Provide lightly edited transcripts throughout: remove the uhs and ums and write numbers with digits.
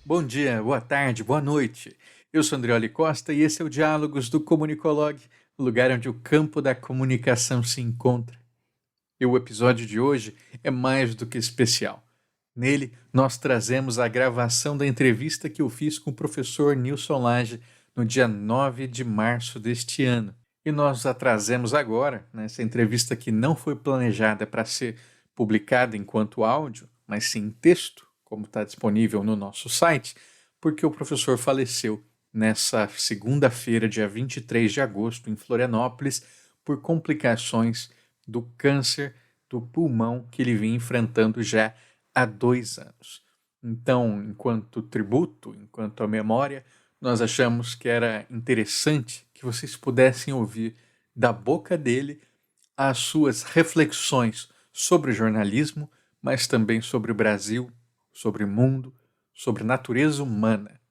Bom dia, boa tarde, boa noite. Eu sou Andreoli Costa e esse é o Diálogos do Comunicologue, o lugar onde o campo da comunicação se encontra. E o episódio de hoje é mais do que especial. Nele, nós trazemos a gravação da entrevista que eu fiz com o professor Nilson Lage no dia 9 de março deste ano. E nós a trazemos agora, nessa entrevista que não foi planejada para ser publicada enquanto áudio, mas sim em texto, como está disponível no nosso site, porque o professor faleceu nessa segunda-feira, dia 23 de agosto, em Florianópolis, por complicações do câncer do pulmão que ele vinha enfrentando já há 2 anos. Então, enquanto tributo, enquanto a memória, nós achamos que era interessante que vocês pudessem ouvir da boca dele as suas reflexões sobre o jornalismo, mas também sobre o Brasil, sobre o mundo, sobre natureza humana.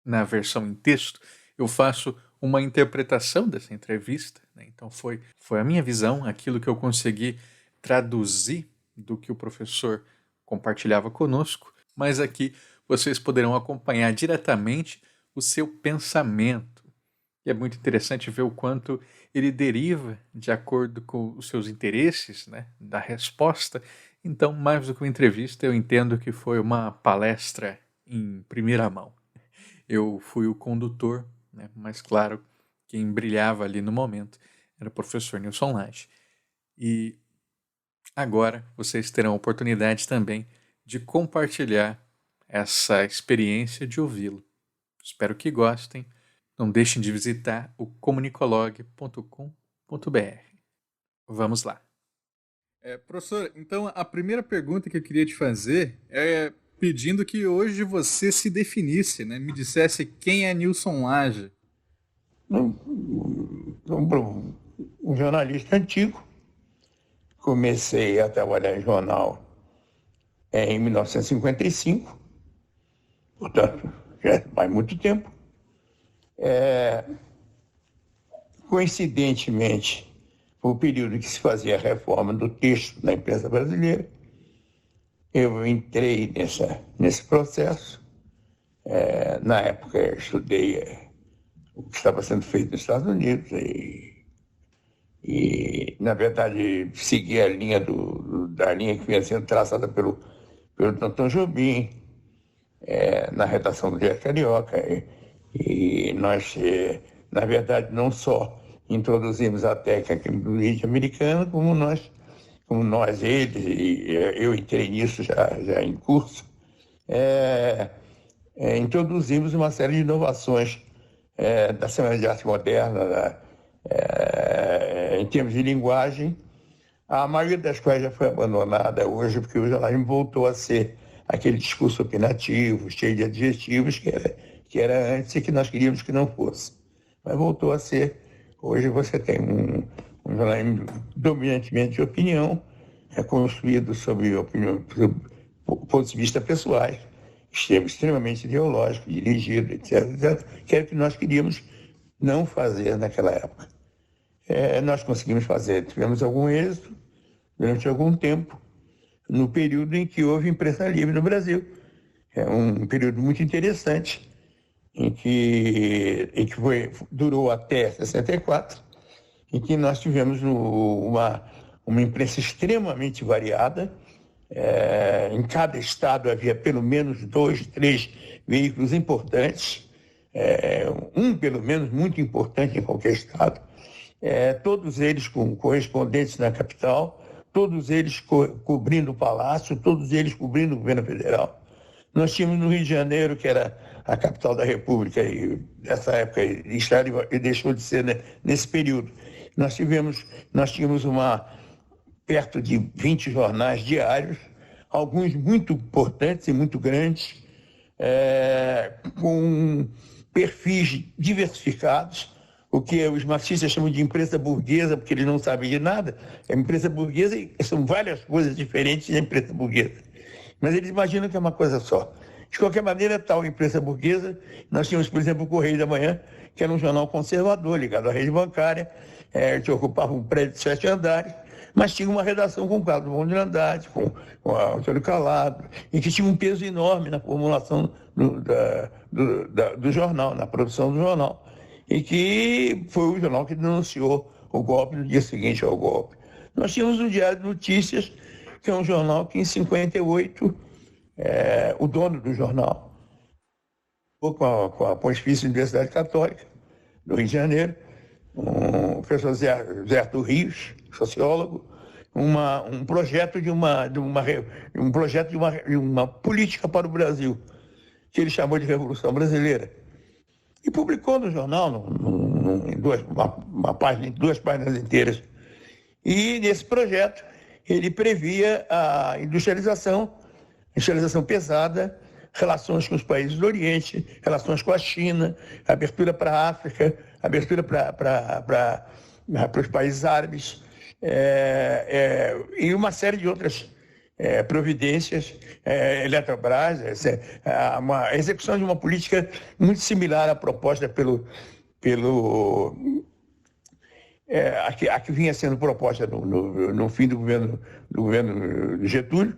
Na versão em texto, eu faço uma interpretação dessa entrevista, né? Então foi a minha visão, aquilo que eu consegui traduzir do que o professor compartilhava conosco, mas aqui vocês poderão acompanhar diretamente o seu pensamento. E é muito interessante ver o quanto ele deriva de acordo com os seus interesses, né, da resposta. Então, mais do que uma entrevista, eu entendo que foi uma palestra em primeira mão. Eu fui o condutor, né, mas claro, quem brilhava ali no momento era o professor Nilson Lage. E agora vocês terão a oportunidade também de compartilhar essa experiência de ouvi-lo. Espero que gostem. Não deixem de visitar o comunicologue.com.br. Vamos lá. Professor, então a primeira pergunta que eu queria te fazer é pedindo que hoje você se definisse, né? Me dissesse quem é Nilson Lage. Um jornalista antigo. Comecei a trabalhar em jornal em 1955, portanto, já faz muito tempo. Coincidentemente, foi o período que se fazia a reforma do texto na imprensa brasileira. Eu entrei nesse processo. Na época, eu estudei o que estava sendo feito nos Estados Unidos e na verdade, segui a linha da linha que vinha sendo traçada pelo Danton Jobim, na redação do Diário Carioca. E nós, na verdade, não só introduzimos a técnica do lead americano, como nós, eles, e eu entrei nisso já em curso, introduzimos uma série de inovações da Semana de Arte Moderna, em termos de linguagem, a maioria das quais já foi abandonada hoje, porque o jornalismo voltou a ser aquele discurso opinativo, cheio de adjetivos, que era antes e que nós queríamos que não fosse. Mas voltou a ser. Hoje você tem um jornalismo dominantemente de opinião, construído sobre pontos de vista pessoais, extremamente ideológico, dirigido, etc., que era o que nós queríamos não fazer naquela época. Nós conseguimos fazer, tivemos algum êxito durante algum tempo, no período em que houve imprensa livre no Brasil. É um período muito interessante, em que durou até 64, em que nós tivemos uma imprensa extremamente variada. Em cada estado havia pelo menos 2, 3 veículos importantes, um pelo menos muito importante em qualquer estado, todos eles com correspondentes na capital, todos eles cobrindo o Palácio, todos eles cobrindo o governo federal. Nós tínhamos no Rio de Janeiro, que era a capital da República, e nessa época e deixou de ser, né, nesse período. Nós tínhamos perto de 20 jornais diários, alguns muito importantes e muito grandes, com perfis diversificados, o que os marxistas chamam de imprensa burguesa, porque eles não sabem de nada. A imprensa burguesa são várias coisas diferentes da imprensa burguesa, mas eles imaginam que é uma coisa só. De qualquer maneira, tal imprensa burguesa, nós tínhamos, por exemplo, o Correio da Manhã, que era um jornal conservador, ligado à rede bancária, que ocupava um prédio de 7 andares, mas tinha uma redação com o Carlos Drummond de Andrade, com a Antônio Calado, e que tinha um peso enorme na formulação do jornal, na produção do jornal, e que foi o jornal que denunciou o golpe no dia seguinte ao golpe. Nós tínhamos o Diário de Notícias, que é um jornal que em 58, o dono do jornal, com a Pontifícia Universidade Católica do Rio de Janeiro, o professor Zé Arthur Rios, sociólogo, um projeto de uma política para o Brasil, que ele chamou de Revolução Brasileira. E publicou no jornal, em duas páginas inteiras. E nesse projeto ele previa a industrialização pesada, relações com os países do Oriente, relações com a China, abertura para a África, abertura para os países árabes, e uma série de outras providências, Eletrobras, a execução de uma política muito similar à proposta a que vinha sendo proposta no fim do governo Getúlio,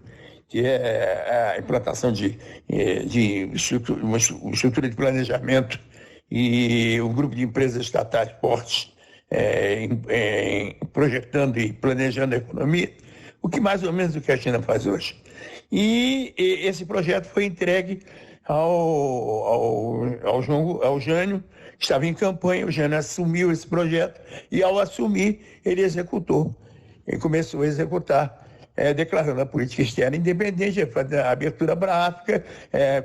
que é a implantação de uma estrutura de planejamento e um grupo de empresas estatais fortes projetando e planejando a economia, o que mais ou menos o que a China faz hoje. E esse projeto foi entregue ao Jânio, que estava em campanha. O Jânio assumiu esse projeto e, ao assumir, ele executou. Ele começou a executar, declarando a política externa independente, a abertura para a África,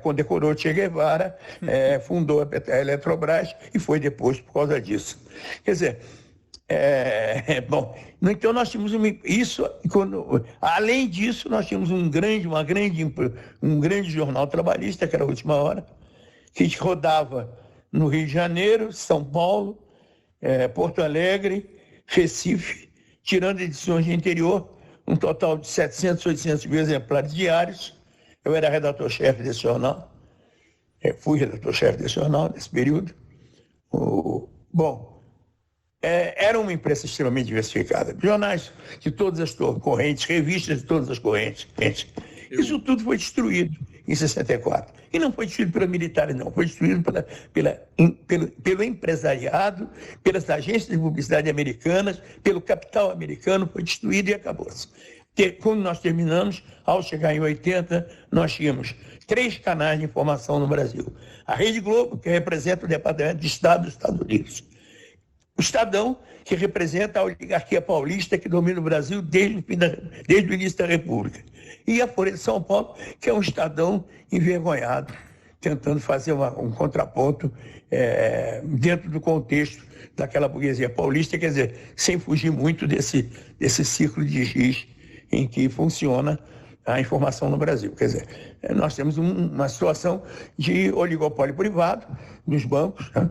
condecorou Che Guevara, fundou a Eletrobras e foi depois por causa disso. Quer dizer, bom, então nós tínhamos além disso, nós tínhamos um grande jornal trabalhista, que era a Última Hora, que rodava no Rio de Janeiro, São Paulo, Porto Alegre, Recife, tirando edições de interior, um total de 700, 800 mil exemplares diários. Eu era redator-chefe desse jornal, fui redator-chefe desse jornal nesse período. Era uma imprensa extremamente diversificada. Jornais de todas as correntes, revistas de todas as correntes. Isso tudo foi destruído em 64. E não foi destruído pelos militares, não. Foi destruído pelo empresariado, pelas agências de publicidade americanas, pelo capital americano. Foi destruído e acabou-se. Quando nós terminamos, ao chegar em 80, nós tínhamos 3 canais de informação no Brasil. A Rede Globo, que representa o Departamento de Estado dos Estados Unidos. O Estadão, que representa a oligarquia paulista que domina o Brasil desde o início da República. E a Folha de São Paulo, que é um Estadão envergonhado, tentando fazer um contraponto dentro do contexto daquela burguesia paulista, quer dizer, sem fugir muito desse ciclo de giz em que funciona a informação no Brasil. Quer dizer, nós temos uma situação de oligopólio privado nos bancos, né?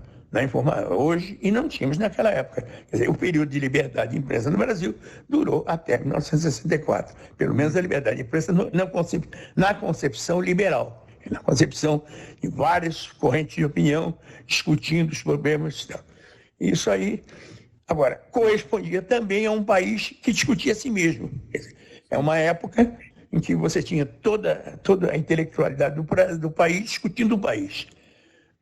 Hoje, e não tínhamos naquela época. Quer dizer, o período de liberdade de imprensa no Brasil durou até 1964. Pelo menos a liberdade de imprensa na concepção liberal, na concepção de várias correntes de opinião discutindo os problemas. Isso aí, agora, correspondia também a um país que discutia a si mesmo. É uma época em que você tinha toda a intelectualidade do país discutindo o país.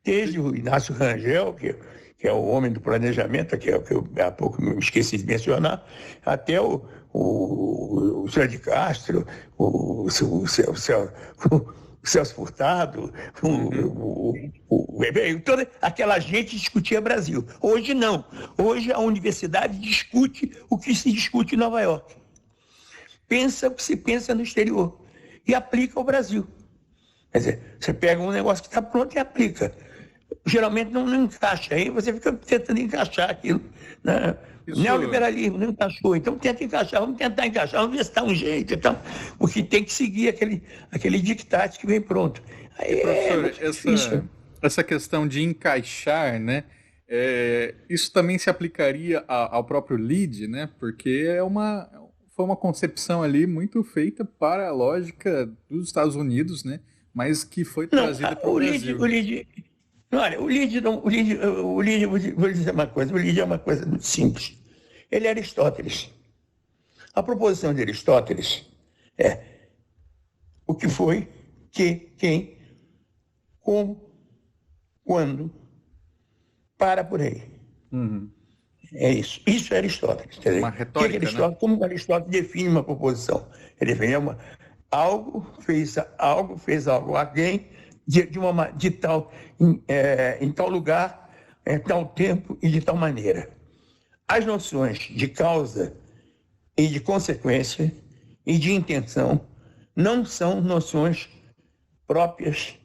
Desde o Inácio Rangel, que é o homem do planejamento, que é o que eu há pouco me esqueci de mencionar, até o José de Castro, o Celso Furtado, toda aquela gente discutia Brasil. Hoje não. Hoje a universidade discute o que se discute em Nova York. Pensa o que se pensa no exterior e aplica ao Brasil. Quer dizer, você pega um negócio que está pronto e aplica. Geralmente não encaixa, aí você fica tentando encaixar aquilo. Né? Neoliberalismo não encaixou, então vamos tentar encaixar, vamos ver se dá um jeito. Então, porque tem que seguir aquele dictate que vem pronto. Aí, professor, essa questão de encaixar, né? Isso também se aplicaria ao próprio LEAD, né? Porque foi uma concepção ali muito feita para a lógica dos Estados Unidos, né? Mas que foi trazida para o Brasil. Olha, o LEAD, vou dizer uma coisa, o LEAD é uma coisa muito simples. Ele é Aristóteles. A proposição de Aristóteles é o que foi, que, quem, como, quando, para por aí. É isso. Isso é Aristóteles. Quer dizer, Uma retórica, Aristóteles, né? como Aristóteles define uma proposição? Ele define algo fez algo, alguém em tal lugar, em tal tempo e de tal maneira. As noções de causa e de consequência e de intenção não são noções próprias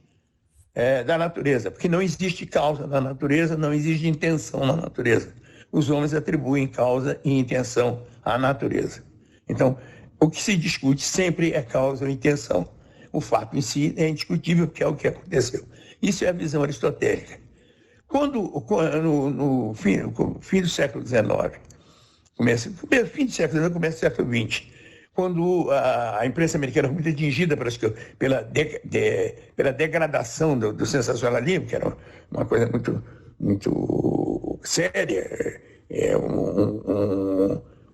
da natureza, porque não existe causa na natureza, não existe intenção na natureza. Os homens atribuem causa e intenção à natureza. Então, o que se discute sempre é causa ou intenção. O fato em si é indiscutível, porque é o que aconteceu. Isso é a visão aristotélica. No fim do século XIX, fim do século XIX, começo do século XX, quando a imprensa americana foi muito atingida pela degradação do sensacionalismo, que era uma coisa muito séria,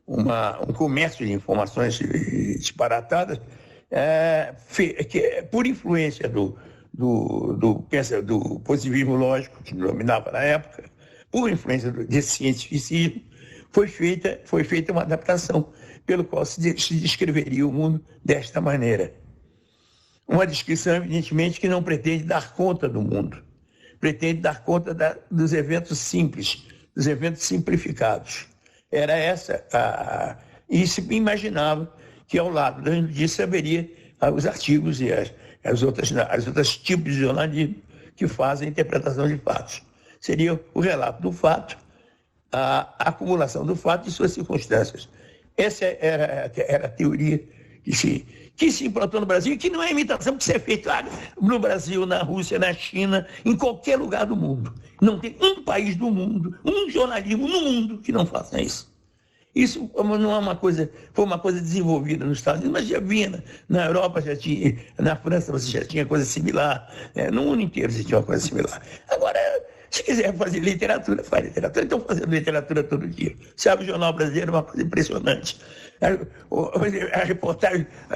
um comércio de informações disparatadas, por influência do positivismo lógico, que dominava na época, por influência desse cientificismo, foi feita uma adaptação pelo qual se descreveria o mundo desta maneira. Uma descrição, evidentemente, que não pretende dar conta do mundo, pretende dar conta dos eventos simples, dos eventos simplificados. Era essa e se imaginava que ao lado disso haveria os artigos e as outras tipos de jornalismo que fazem a interpretação de fatos. Seria o relato do fato, a acumulação do fato e suas circunstâncias. Essa era a teoria que se implantou no Brasil e que não é imitação que se é feito no Brasil, na Rússia, na China, em qualquer lugar do mundo. Não tem um país do mundo, um jornalismo no mundo que não faça isso. Isso não é uma coisa, foi uma coisa desenvolvida nos Estados Unidos, mas já vinha na Europa, já tinha, na França você já tinha coisa similar, no mundo inteiro você tinha uma coisa similar. Agora, se quiser fazer literatura, faz literatura. Então, fazendo literatura todo dia. Sabe, o Jornal Brasileiro é uma coisa impressionante. A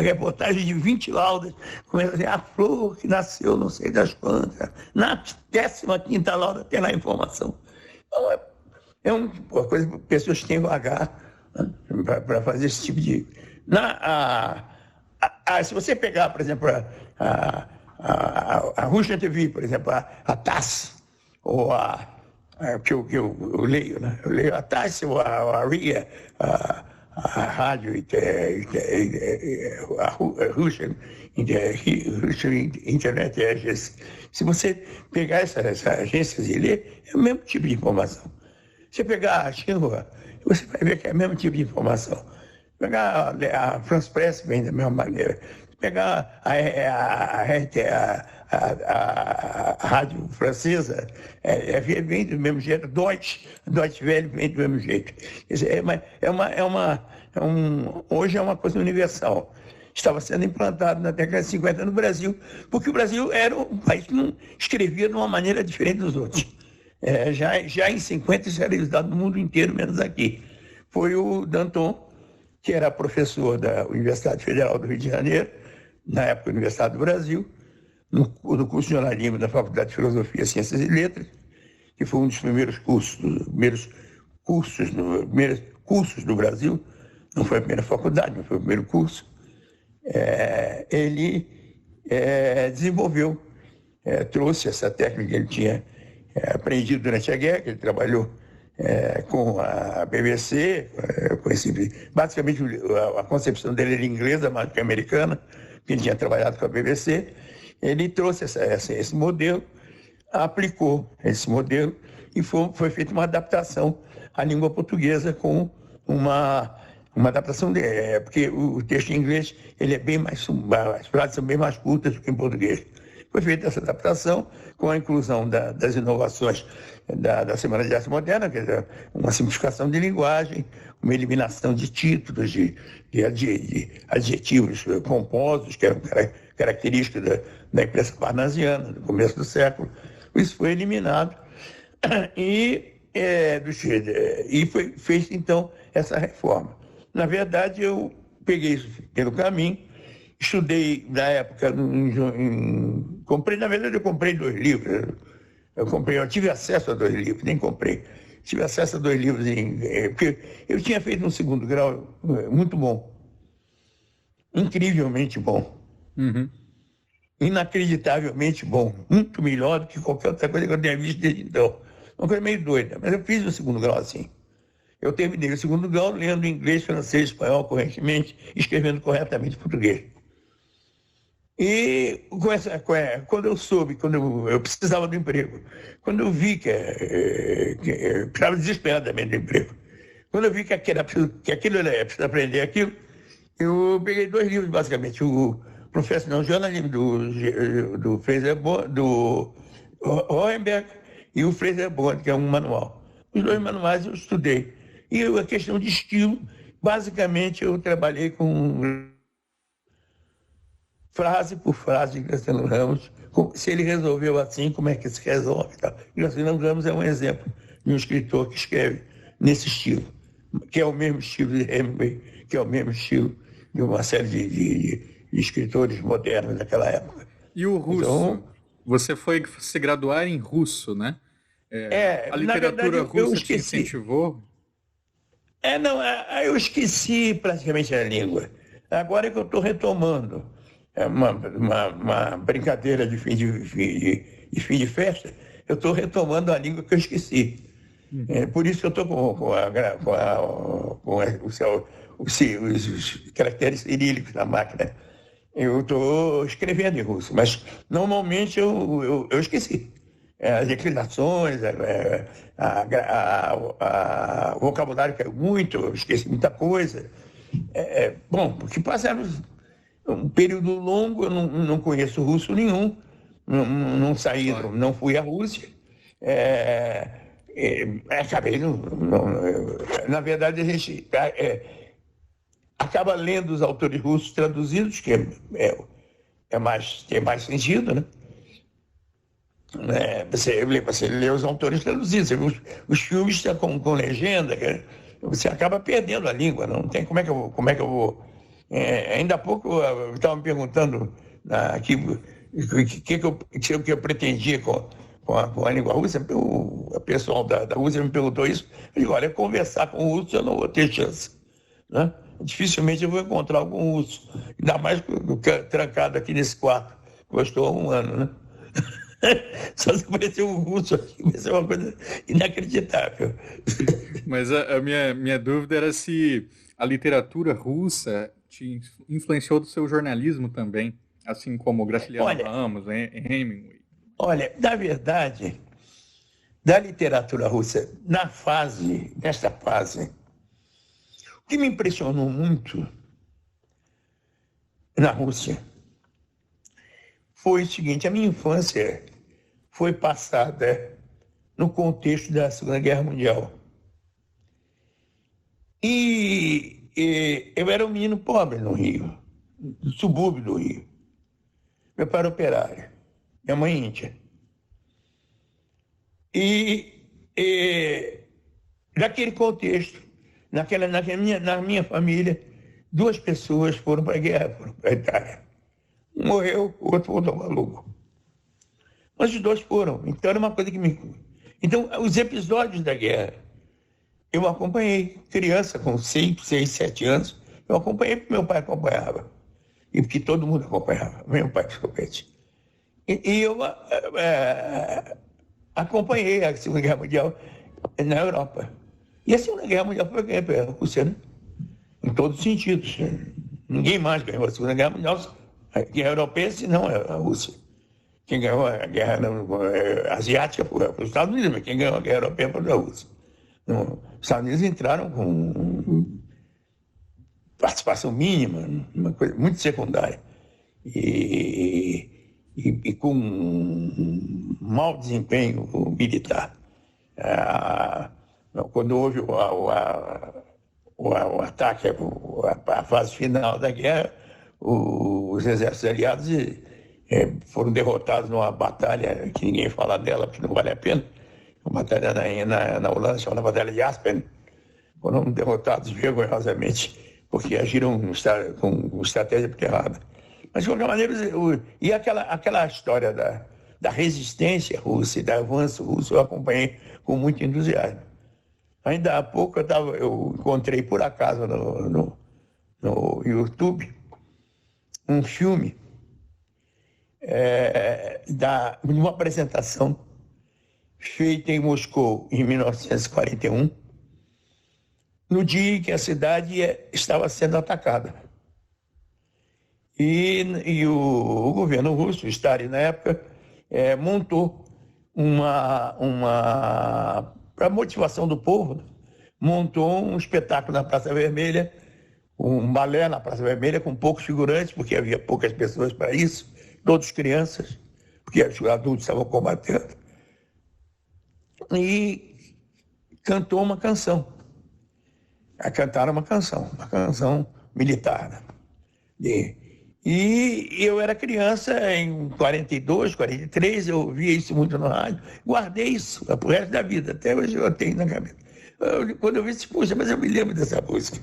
reportagem de 20 laudas começa a dizer, a flor que nasceu não sei das quantas, na 15ª lauda tem lá a informação. Então, é uma coisa que pessoas têm vagar, né, para fazer esse tipo de... se você pegar, por exemplo, a Russian TV, por exemplo, a TASS, ou que eu leio, né? Eu leio a TASS ou a RIA, a rádio, a Russian Internet Agency. Se você pegar essas agências e ler, é o mesmo tipo de informação. Se pegar a Xinhua, você vai ver que é o mesmo tipo de informação. Pegar a France Press, vem da mesma maneira. Pegar a rádio francesa, vem do mesmo jeito. Deutsche Welle vem do mesmo jeito. Quer dizer, hoje é uma coisa universal. Estava sendo implantado na década de 50 no Brasil, porque o Brasil era um país que não escrevia de uma maneira diferente dos outros. Já em 50 isso era usado no mundo inteiro, menos aqui. Foi o Danton, que era professor da Universidade Federal do Rio de Janeiro, na época Universidade do Brasil, no curso de jornalismo da Faculdade de Filosofia, Ciências e Letras, que foi um dos primeiros cursos do Brasil, não foi a primeira faculdade, mas foi o primeiro curso. Ele desenvolveu, trouxe essa técnica que ele tinha aprendido durante a guerra, que ele trabalhou com a BBC, basicamente a concepção dele era inglesa, mais do que americana, que ele tinha trabalhado com a BBC. Ele trouxe esse modelo, aplicou esse modelo e foi feita uma adaptação à língua portuguesa com uma adaptação, porque o texto em inglês ele é bem mais, as frases são bem mais curtas do que em português. Foi feita essa adaptação com a inclusão das inovações da Semana de Arte Moderna, que é uma simplificação de linguagem, uma eliminação de títulos, de adjetivos pomposos, que eram características da imprensa parnasiana, no começo do século. Isso foi eliminado e foi feita, então, essa reforma. Na verdade, eu peguei isso pelo caminho, estudei na época, na verdade eu comprei 2 livros. Eu tive acesso a 2 livros, nem comprei. Tive acesso a 2 livros, porque eu tinha feito um segundo grau muito bom, incrivelmente bom, Uhum. inacreditavelmente bom, muito melhor do que qualquer outra coisa que eu tenha visto desde então. Uma coisa meio doida, mas eu fiz o segundo grau assim. Eu terminei o segundo grau lendo inglês, francês, espanhol correntemente, escrevendo corretamente português. E quando eu soube, eu precisava do emprego, quando eu vi que eu precisava desesperadamente do emprego, quando eu vi que aquilo era preciso aprender aquilo, eu peguei 2 livros, basicamente, o Professional Journalism do Fraser Bond, do Hohenberg, e o Fraser Bond, que é um manual. Os 2 manuais eu estudei. E a questão de estilo, basicamente, eu trabalhei com frase por frase de Graciliano Ramos, se ele resolveu assim, como é que se resolve. Tá? Graciliano Ramos é um exemplo de um escritor que escreve nesse estilo, que é o mesmo estilo de Hemingway, que é o mesmo estilo de uma série de escritores modernos daquela época. E o russo? Então, Você foi se graduar em russo, né? A na verdade, literatura eu russa te esqueci. incentivou? Não, eu esqueci praticamente a língua. Agora é que eu estou retomando. É uma brincadeira de fim de festa. Eu estou retomando a língua que eu esqueci. Por isso que eu estou os caracteres cirílicos na máquina. Eu estou escrevendo em russo, mas normalmente eu esqueci. As declinações, o vocabulário caiu muito, eu esqueci muita coisa. Bom, porque passaram um período longo, eu não conheço russo nenhum, não saí, Claro. não fui à Rússia. Acabei, na verdade, a gente acaba lendo os autores russos traduzidos, que tem mais sentido, né? Você lê os autores traduzidos, você vê os filmes com legenda, você acaba perdendo a língua, não tem como é que eu vou. Ainda há pouco eu estava me perguntando aqui o que eu pretendia com a língua russa. O pessoal da Rússia me perguntou isso. Eu digo, olha, conversar com o russo eu não vou ter chance, né? Dificilmente eu vou encontrar algum russo, ainda mais trancado aqui nesse quarto, que eu estou há um ano, né? Só se aparecer um russo aqui, vai ser uma coisa inacreditável. Mas a minha dúvida era se a literatura russa te influenciou do seu jornalismo também, assim como Graciliano Olha, Ramos, Hemingway. na verdade, da literatura russa, nesta fase, o que me impressionou muito na Rússia foi o seguinte: a minha infância foi passada no contexto da Segunda Guerra Mundial. E eu era um menino pobre no Rio, no subúrbio do Rio. Meu pai era operário, minha mãe índia. E naquele contexto, na minha família, 2 pessoas foram para a guerra, foram para a Itália. Um morreu, o outro voltou maluco. Mas os 2 foram. Então era uma coisa que me. Então, os episódios da guerra, eu acompanhei. Criança, com 5, 6, 7 anos, eu acompanhei porque meu pai acompanhava. E porque todo mundo acompanhava, meu pai principalmente. E eu acompanhei a Segunda Guerra Mundial na Europa. E a Segunda Guerra Mundial foi ganha pela Rússia, né? Em todos os sentidos. Ninguém mais ganhou a Segunda Guerra Mundial, a guerra europeia, senão a Rússia. Quem ganhou a guerra asiática foi os Estados Unidos, mas quem ganhou a guerra europeia foi a Rússia. Os Estados Unidos entraram com participação mínima, uma coisa muito secundária. E com um mau desempenho militar. Quando houve o ataque, a fase final da guerra, os exércitos aliados foram derrotados numa batalha que ninguém fala dela, porque não vale a pena, uma batalha na Holanda chamada Batalha de Aspen, foram derrotados vergonhosamente, porque agiram com estratégia errada. Mas, de qualquer maneira, e aquela história da resistência russa e do avanço russo, eu acompanhei com muito entusiasmo. Ainda há pouco eu encontrei, por acaso, no YouTube, um filme de uma apresentação feita em Moscou em 1941, no dia em que a cidade estava sendo atacada. E o governo russo, o Stalin na época, montou para motivação do povo, montou um espetáculo na Praça Vermelha, um balé na Praça Vermelha com poucos figurantes, porque havia poucas pessoas para isso, todos crianças, porque os adultos estavam combatendo. E cantou uma canção. Cantaram uma canção militar. Né? E eu era criança, em 42, 43, eu ouvia isso muito no rádio, guardei isso pro resto da vida, até hoje eu tenho na cabeça. Quando eu vi isso, puxa, mas eu me lembro dessa música.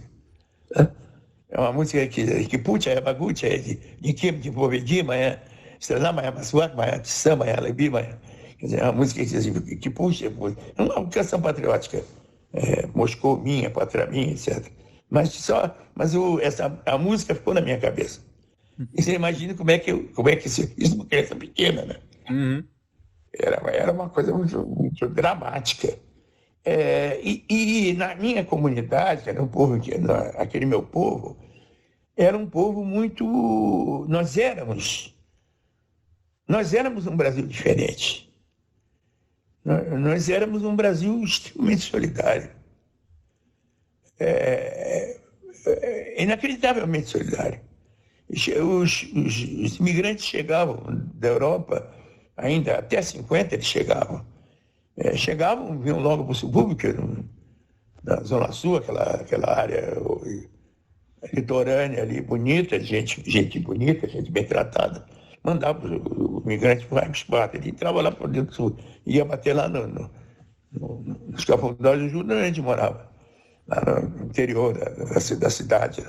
É uma música que puxa, é bagucha, é de Kim, de Povedima, Stranama, Masuak, Samba, Alebi, quer dizer, é uma música que puxa, é uma canção patriótica, Moscou minha, pátria minha, etc. Mas a música ficou na minha cabeça. E você imagina como é que isso é uma criança pequena, né? Uhum. Era uma coisa muito dramática. E na minha comunidade, que era um povo, aquele meu povo, era um povo muito... Nós éramos um Brasil diferente. Nós éramos um Brasil extremamente solidário. Inacreditavelmente solidário. Os imigrantes chegavam da Europa, ainda até 50 eles chegavam. Vinham logo para o subúrbio, da Zona Sul, aquela área litorânea ali, bonita, gente bonita, gente bem tratada. Mandava o imigrante para o ele entrava lá por dentro do sul, ia bater lá nos cafundós do Júlio, onde a gente morava, lá no interior da cidade,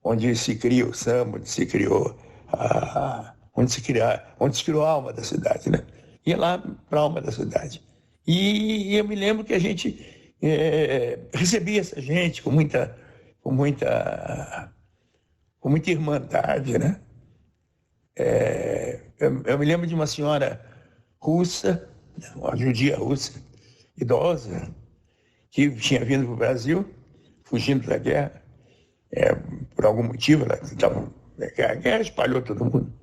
onde se cria o samba, onde se criou onde se criou a alma da cidade, né? Ia lá para a alma da cidade. E eu me lembro que a gente recebia essa gente com muita irmandade, né? Eu me lembro de uma senhora russa, uma judia russa, idosa, que tinha vindo para o Brasil, fugindo da guerra. Por algum motivo, a guerra espalhou todo mundo.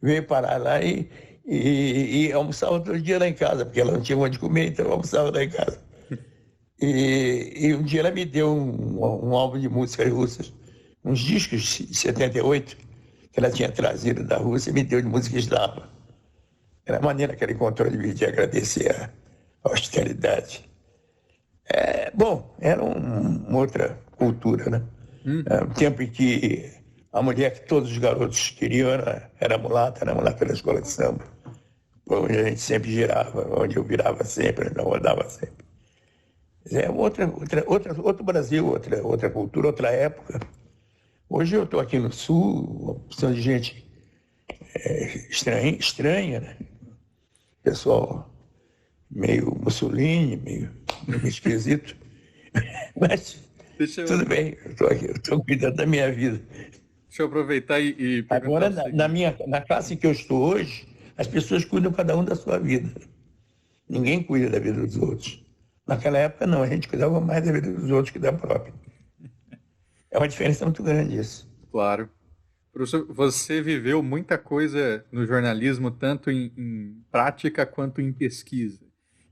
Veio parar lá e almoçava todo dia lá em casa, porque ela não tinha onde comer, então almoçava lá em casa. E um dia ela me deu um álbum de músicas russas, uns discos de 78, que ela tinha trazido da Rússia, e me deu de música eslava. Era a maneira que ela encontrou de agradecer a hospitalidade. Era uma outra cultura, né? Um tempo em que a mulher que todos os garotos queriam era mulata da escola de samba, onde a gente sempre girava, onde eu virava sempre, eu rodava sempre. Outro Brasil, outra cultura, outra época. Hoje eu estou aqui no Sul, uma opção de gente estranha, né? Pessoal meio Mussolini, meio esquisito. Mas tudo bem, eu estou aqui, eu estou cuidando da minha vida. Deixa eu aproveitar e perguntar. Agora, na classe que eu estou hoje, as pessoas cuidam cada um da sua vida. Ninguém cuida da vida dos outros. Naquela época, não, a gente cuidava mais da vida dos outros que da própria. É uma diferença muito grande isso. Claro. Professor, você viveu muita coisa no jornalismo, tanto em prática quanto em pesquisa.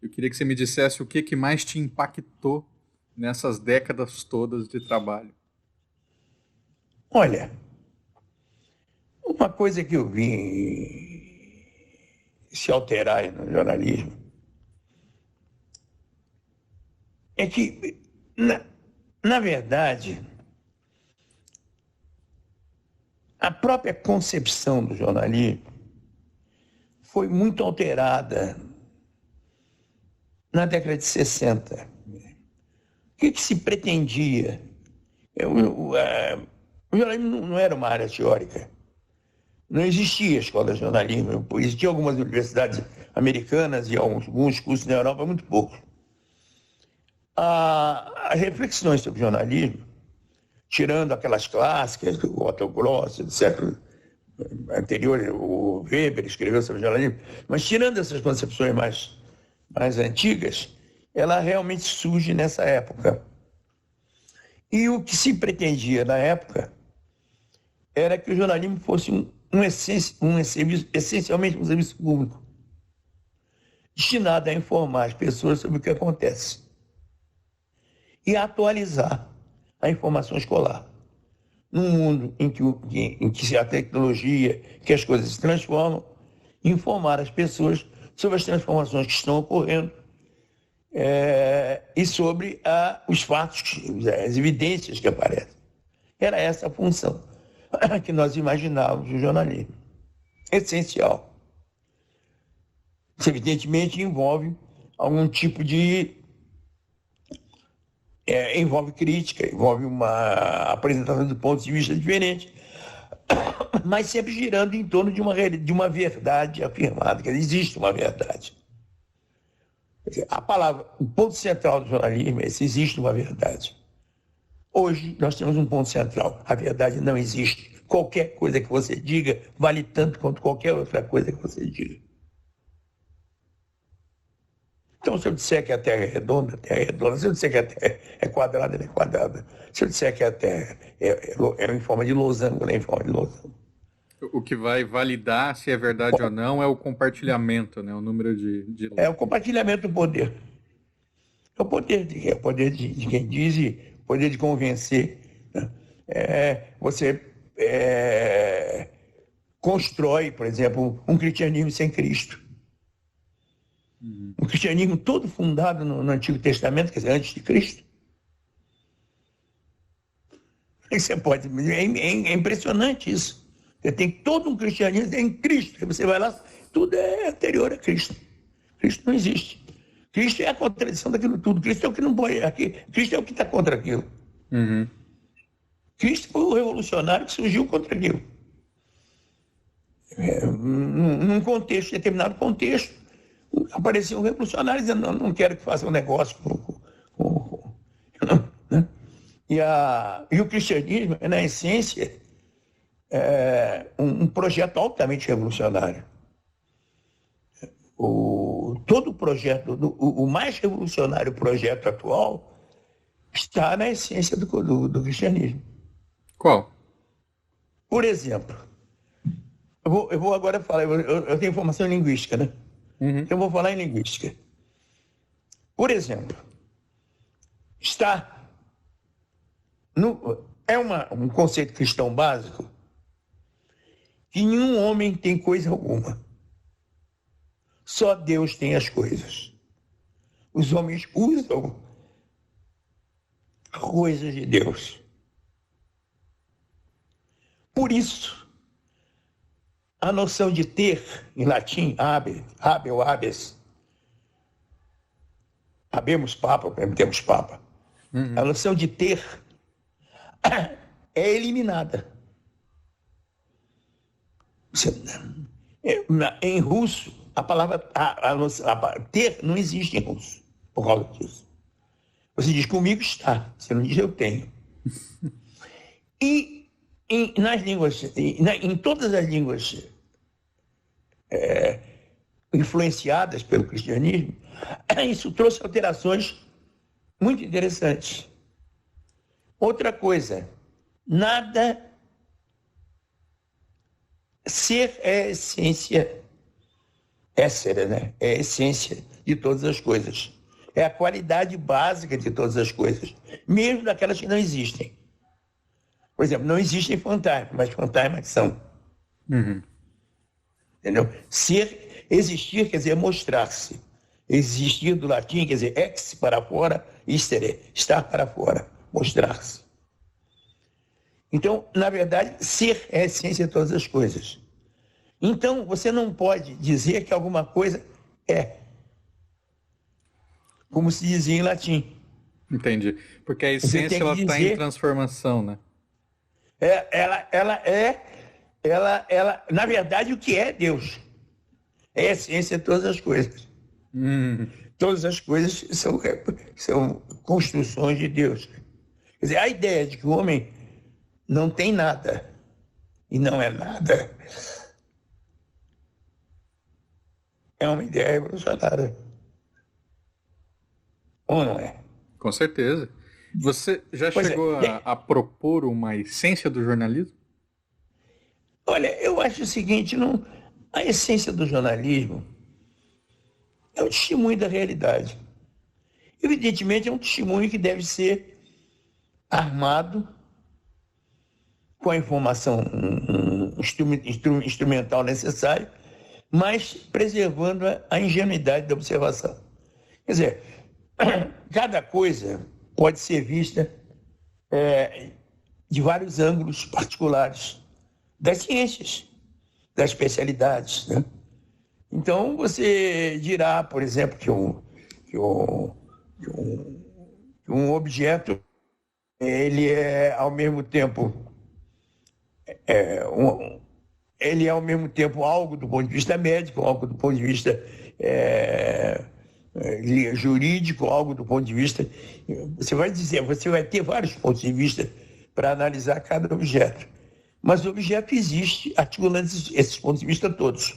Eu queria que você me dissesse o que mais te impactou nessas décadas todas de trabalho. Olha, uma coisa que eu vi se alterar no jornalismo é que, na verdade, a própria concepção do jornalismo foi muito alterada na década de 60. que se pretendia? O jornalismo não era uma área teórica. Não existia escola de jornalismo. Existiam algumas universidades americanas e alguns cursos na Europa, muito poucos. As reflexões sobre jornalismo, tirando aquelas clássicas do Otto Gross, do século anterior, o Weber escreveu sobre jornalismo, mas tirando essas concepções mais antigas, ela realmente surge nessa época. E o que se pretendia na época era que o jornalismo fosse essencialmente um serviço público, destinado a informar as pessoas sobre o que acontece e a atualizar a informação escolar. Num mundo em que a tecnologia, que as coisas se transformam, informar as pessoas sobre as transformações que estão ocorrendo e sobre os fatos, as evidências que aparecem. Era essa a função que nós imaginávamos do jornalismo. Essencial. Isso, evidentemente, envolve algum tipo de... envolve crítica, envolve uma apresentação de pontos de vista diferentes, mas sempre girando em torno de uma verdade afirmada, que existe uma verdade. A palavra, o ponto central do jornalismo é se existe uma verdade. Hoje nós temos um ponto central, a verdade não existe. Qualquer coisa que você diga vale tanto quanto qualquer outra coisa que você diga. Então, se eu disser que a Terra é redonda, a Terra é redonda. Se eu disser que a Terra é quadrada, ela é quadrada. Se eu disser que a Terra é em forma de losango, ela é em forma de losango. O que vai validar se é verdade ou não é o compartilhamento, né? O número de... É o compartilhamento do poder. É o poder de quem diz e o poder de convencer. Né? Você constrói, por exemplo, um cristianismo sem Cristo. Um cristianismo todo fundado no Antigo Testamento, quer dizer, antes de Cristo. Você pode... É impressionante isso. Você tem todo um cristianismo em Cristo. Você vai lá, tudo é anterior a Cristo. Cristo não existe. Cristo é a contradição daquilo tudo. Cristo é o que não pode... Cristo é o que está contra aquilo. Uhum. Cristo foi o revolucionário que surgiu contra aquilo. Num contexto, determinado contexto, apareciam revolucionários dizendo, não quero que faça um negócio né? E o cristianismo é, na essência, um projeto altamente revolucionário. Todo o projeto, o mais revolucionário projeto atual está na essência do cristianismo. Qual? Por exemplo, eu vou agora falar, eu tenho formação em linguística, né? Uhum. Eu vou falar em linguística. Por exemplo, um conceito cristão básico que nenhum homem tem coisa alguma. Só Deus tem as coisas. Os homens usam coisas de Deus. Por isso, a noção de ter, em latim, habemus habes, habemus papa, temos papa. Uhum. A noção de ter é eliminada. Em russo, a palavra ter não existe em russo, por causa disso. Você diz comigo está, você não diz eu tenho. E nas línguas, em todas as línguas influenciadas pelo cristianismo, isso trouxe alterações muito interessantes. Outra coisa, nada... Ser é a essência, né? É a essência de todas as coisas. É a qualidade básica de todas as coisas, mesmo daquelas que não existem. Por exemplo, não existem fantasmas, mas fantasmas são. Uhum. Entendeu? Existir quer dizer mostrar-se. Existir do latim quer dizer ex para fora, istere, estar para fora, mostrar-se. Então, na verdade, ser é a essência de todas as coisas. Então, você não pode dizer que alguma coisa é. Como se dizia em latim. Entendi. Porque a Você essência tem que ela está em dizer, transformação, né? na verdade, o que é Deus? É a essência de todas as coisas. Hum, Todas as coisas são construções de Deus. Quer dizer, a ideia de que o homem não tem nada e não é nada é uma ideia revolucionária. Ou não é? com certeza. Você já Pois é. chegou a propor uma essência do jornalismo? Olha, eu acho o seguinte, não, a essência do jornalismo é o testemunho da realidade. Evidentemente, é um testemunho que deve ser armado com a informação instrumental necessária, mas preservando a ingenuidade da observação. Quer dizer, cada coisa pode ser vista de vários ângulos particulares das ciências, das especialidades, né? Então, você dirá, por exemplo, que um objeto ele é ao mesmo tempo ele é ao mesmo tempo algo do ponto de vista médico, algo do ponto de vista jurídico, algo do ponto de vista. Você vai ter vários pontos de vista para analisar cada objeto. Mas o objeto existe articulando esses pontos de vista todos.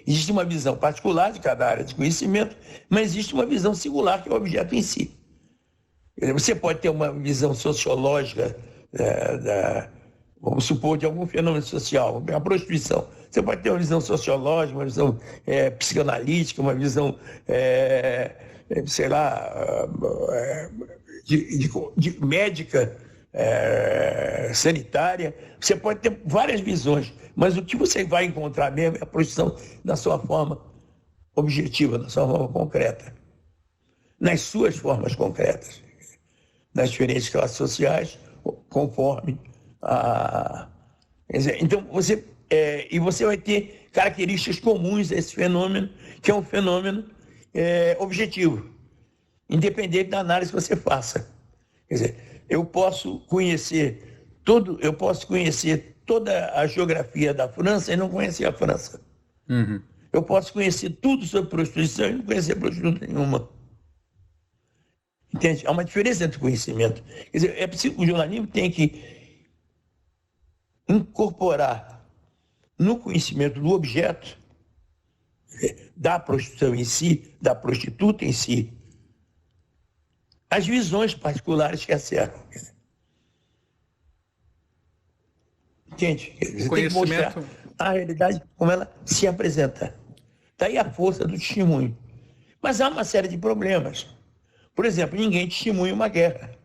Existe uma visão particular de cada área de conhecimento, mas existe uma visão singular que é o objeto em si. Você pode ter uma visão sociológica, vamos supor, de algum fenômeno social, a prostituição. Você pode ter uma visão sociológica, uma visão psicanalítica, uma visão, sei lá, de médica, sanitária. Você pode ter várias visões, mas o que você vai encontrar mesmo é a prostituição na sua forma objetiva, na sua forma concreta, nas suas formas concretas, nas diferentes classes sociais, conforme a... Quer dizer, então, você vai ter características comuns a esse fenômeno, que é um fenômeno objetivo, independente da análise que você faça. Quer dizer, eu posso conhecer toda a geografia da França e não conhecer a França. Uhum. Eu posso conhecer tudo sobre prostituição e não conhecer prostituta nenhuma. Entende? Há uma diferença entre conhecimento. Quer dizer, é preciso, o jornalismo tem que incorporar no conhecimento do objeto, da prostituição em si, da prostituta em si, as visões particulares que a cercam. Entende? Você tem que mostrar a realidade como ela se apresenta. Daí a força do testemunho. Mas há uma série de problemas. Por exemplo, ninguém testemunha uma guerra.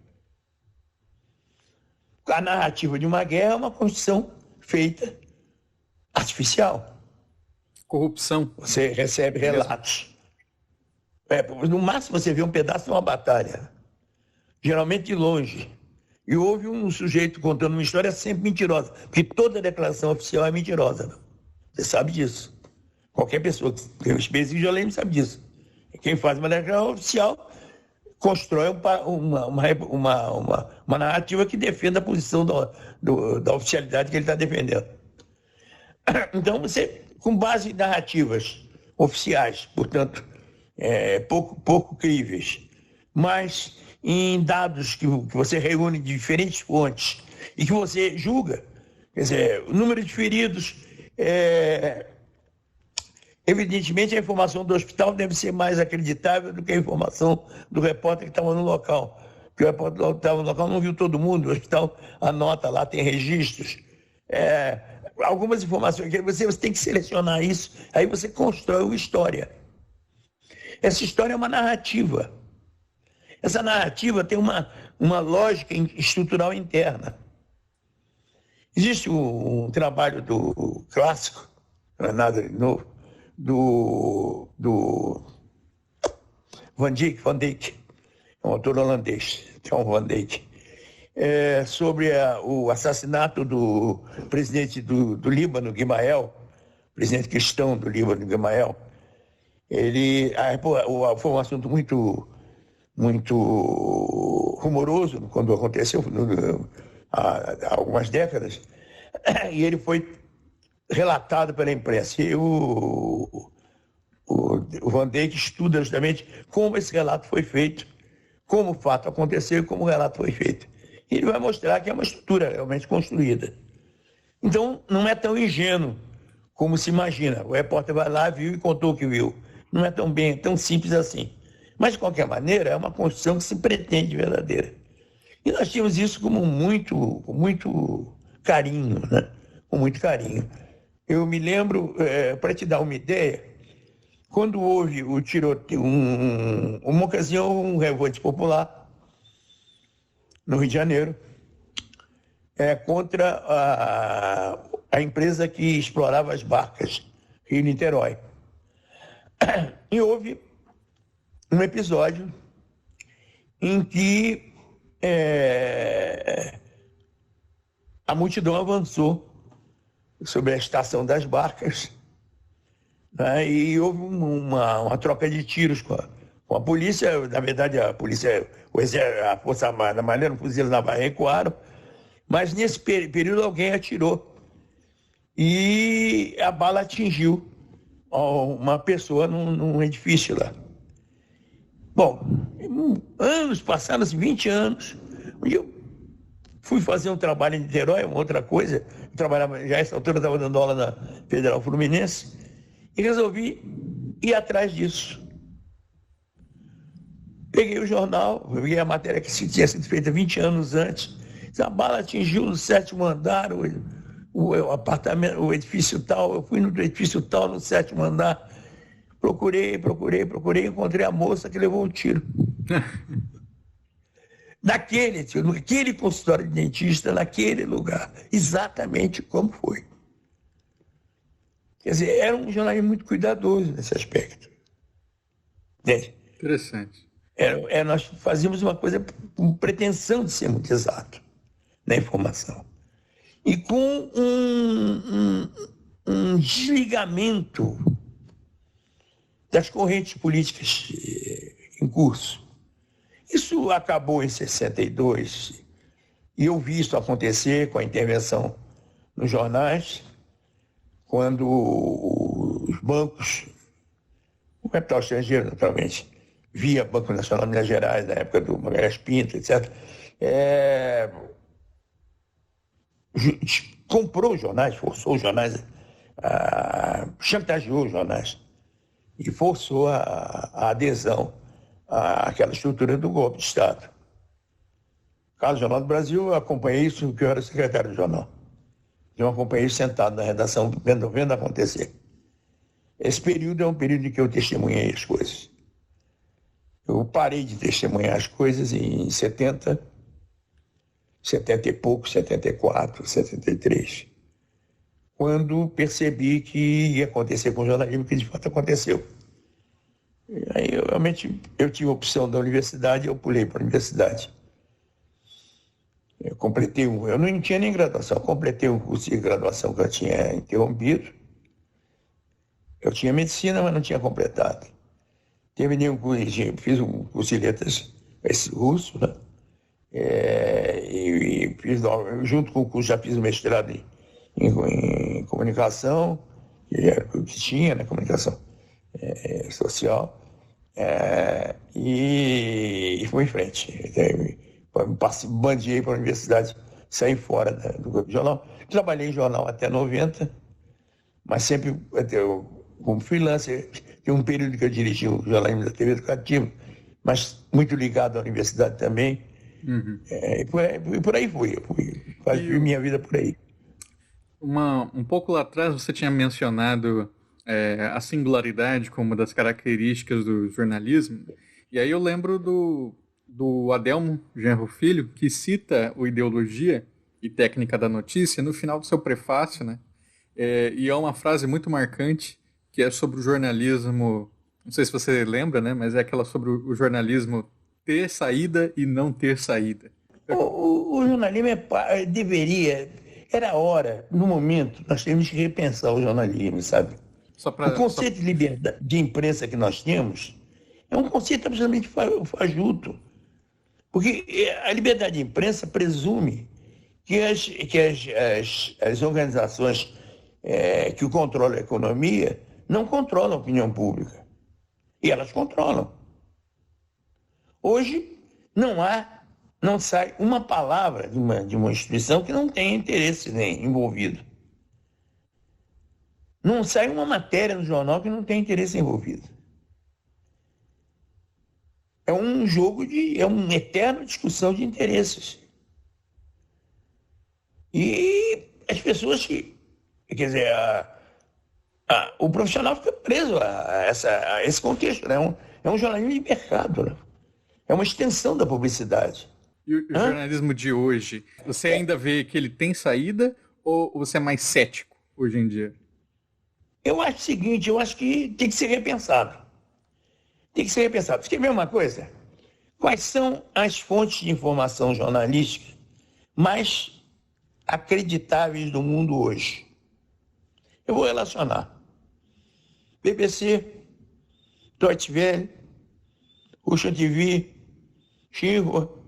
A narrativa de uma guerra é uma construção feita artificial. Corrupção. Você recebe relatos. No máximo você vê um pedaço de uma batalha, geralmente de longe. E houve um sujeito contando uma história sempre mentirosa, porque toda declaração oficial é mentirosa. Você sabe disso. Qualquer pessoa que tem experiência de jornalismo sabe disso. Quem faz uma declaração oficial constrói uma narrativa que defenda a posição da oficialidade que ele está defendendo. Então, você, com base em narrativas oficiais, portanto, pouco críveis, mas em dados que você reúne de diferentes fontes e que você julga, quer dizer, o número de feridos, evidentemente a informação do hospital deve ser mais acreditável do que a informação do repórter que estava no local. Porque o repórter que estava no local não viu todo mundo, o hospital anota lá, tem registros. Algumas informações, você tem que selecionar isso, aí você constrói uma história. Essa história é uma narrativa. Essa narrativa tem uma lógica estrutural interna. Existe um trabalho do clássico, não é nada de novo, do Van Dijk, um autor holandês, John Van Dijk, sobre o assassinato do presidente do Líbano, Gemayel, presidente cristão do Líbano, Gemayel. Foi um assunto muito muito rumoroso quando aconteceu há algumas décadas, e ele foi relatado pela imprensa. E o Van Dijk estuda justamente como esse relato foi feito, como o fato aconteceu e como o relato foi feito. E ele vai mostrar que é uma estrutura realmente construída. Então, não é tão ingênuo como se imagina. O repórter vai lá, viu e contou o que viu. Não é tão simples assim. Mas, de qualquer maneira, é uma construção que se pretende verdadeira. E nós tínhamos isso com muito carinho, né? Com muito carinho. Eu me lembro, para te dar uma ideia, quando houve o tiroteio, uma ocasião, um revolte popular no Rio de Janeiro, contra a empresa que explorava as barcas, Rio-Niterói. E houve um episódio em que a multidão avançou sobre a estação das barcas, né, e houve uma troca de tiros com a polícia. Na verdade, a polícia, a Força Armada, Marinha, Fuzileiros Navais recuaram, mas nesse período alguém atirou e a bala atingiu uma pessoa num edifício lá. Bom, anos passaram-se, 20 anos, e eu fui fazer um trabalho em Niterói, uma outra coisa. Eu trabalhava, já essa altura eu estava dando aula na Federal Fluminense, e resolvi ir atrás disso. Peguei o jornal, peguei a matéria que tinha sido feita 20 anos antes. A bala atingiu no 7º andar, o apartamento, o edifício tal. Eu fui no edifício tal, no 7º andar. Procurei, encontrei a moça que levou o tiro. Naquele consultório de dentista, naquele lugar, exatamente como foi. Quer dizer, era um jornalismo muito cuidadoso nesse aspecto. Entende? Interessante. Nós fazíamos uma coisa com pretensão de ser muito exato na informação. E com um desligamento das correntes políticas em curso. Isso acabou em 62, e eu vi isso acontecer com a intervenção nos jornais, quando os bancos, o capital estrangeiro, naturalmente, via Banco Nacional de Minas Gerais, na época do Magalhães Pinto, etc., comprou os jornais, forçou os jornais, chantageou os jornais e forçou a adesão àquela estrutura do golpe de Estado. Caso do Jornal do Brasil, eu acompanhei isso, porque eu era secretário do jornal. Eu acompanhei isso sentado na redação, vendo acontecer. Esse período é um período em que eu testemunhei as coisas. Eu parei de testemunhar as coisas em 70 e pouco, 74, 73, quando percebi que ia acontecer com o jornalismo, que de fato aconteceu. E aí, eu tinha a opção da universidade, eu pulei para a universidade. Eu não tinha nem graduação, eu completei um curso de graduação que eu tinha interrompido. Eu tinha medicina, mas não tinha completado. Terminei fiz um curso de letras, esse russo, né? E fiz, junto com o curso, já fiz um mestrado em comunicação, que era o que tinha, né? Comunicação social, e fui em frente. Bandiei para a universidade, saí fora do grupo de jornal. Trabalhei em jornal até 90, mas sempre como freelancer. Tem um período que eu dirigi o jornalismo da TV Educativa, mas muito ligado à universidade também. Uhum. E por aí fui. Fui minha vida por aí. Um pouco lá atrás você tinha mencionado a singularidade como uma das características do jornalismo, e aí eu lembro do Adelmo Genro Filho, que cita o Ideologia e Técnica da Notícia no final do seu prefácio, né? E é uma frase muito marcante, que é sobre o jornalismo, não sei se você lembra, né? Mas é aquela sobre o jornalismo ter saída e não ter saída. O jornalismo era hora, no momento, nós temos que repensar o jornalismo, sabe? O conceito de liberdade de imprensa que nós temos É um conceito absolutamente fajuto. Porque a liberdade de imprensa presume que as organizações que controlam a economia não controlam a opinião pública. E elas controlam. Hoje, não sai uma palavra de uma instituição que não tenha interesse envolvido. Não sai uma matéria no jornal que não tenha interesse envolvido. É um jogo é uma eterna discussão de interesses. E as pessoas quer dizer, o profissional fica preso a esse contexto, né? É um jornalismo de mercado, né? É uma extensão da publicidade. E o jornalismo de hoje, você ainda vê que ele tem saída ou você é mais cético hoje em dia? Eu acho o seguinte, eu acho que tem que ser repensado. Tem que ser repensado. Você quer ver uma coisa? Quais são as fontes de informação jornalística mais acreditáveis do mundo hoje? Eu vou relacionar. BBC, Deutsche Welle, Russian TV, Chivo,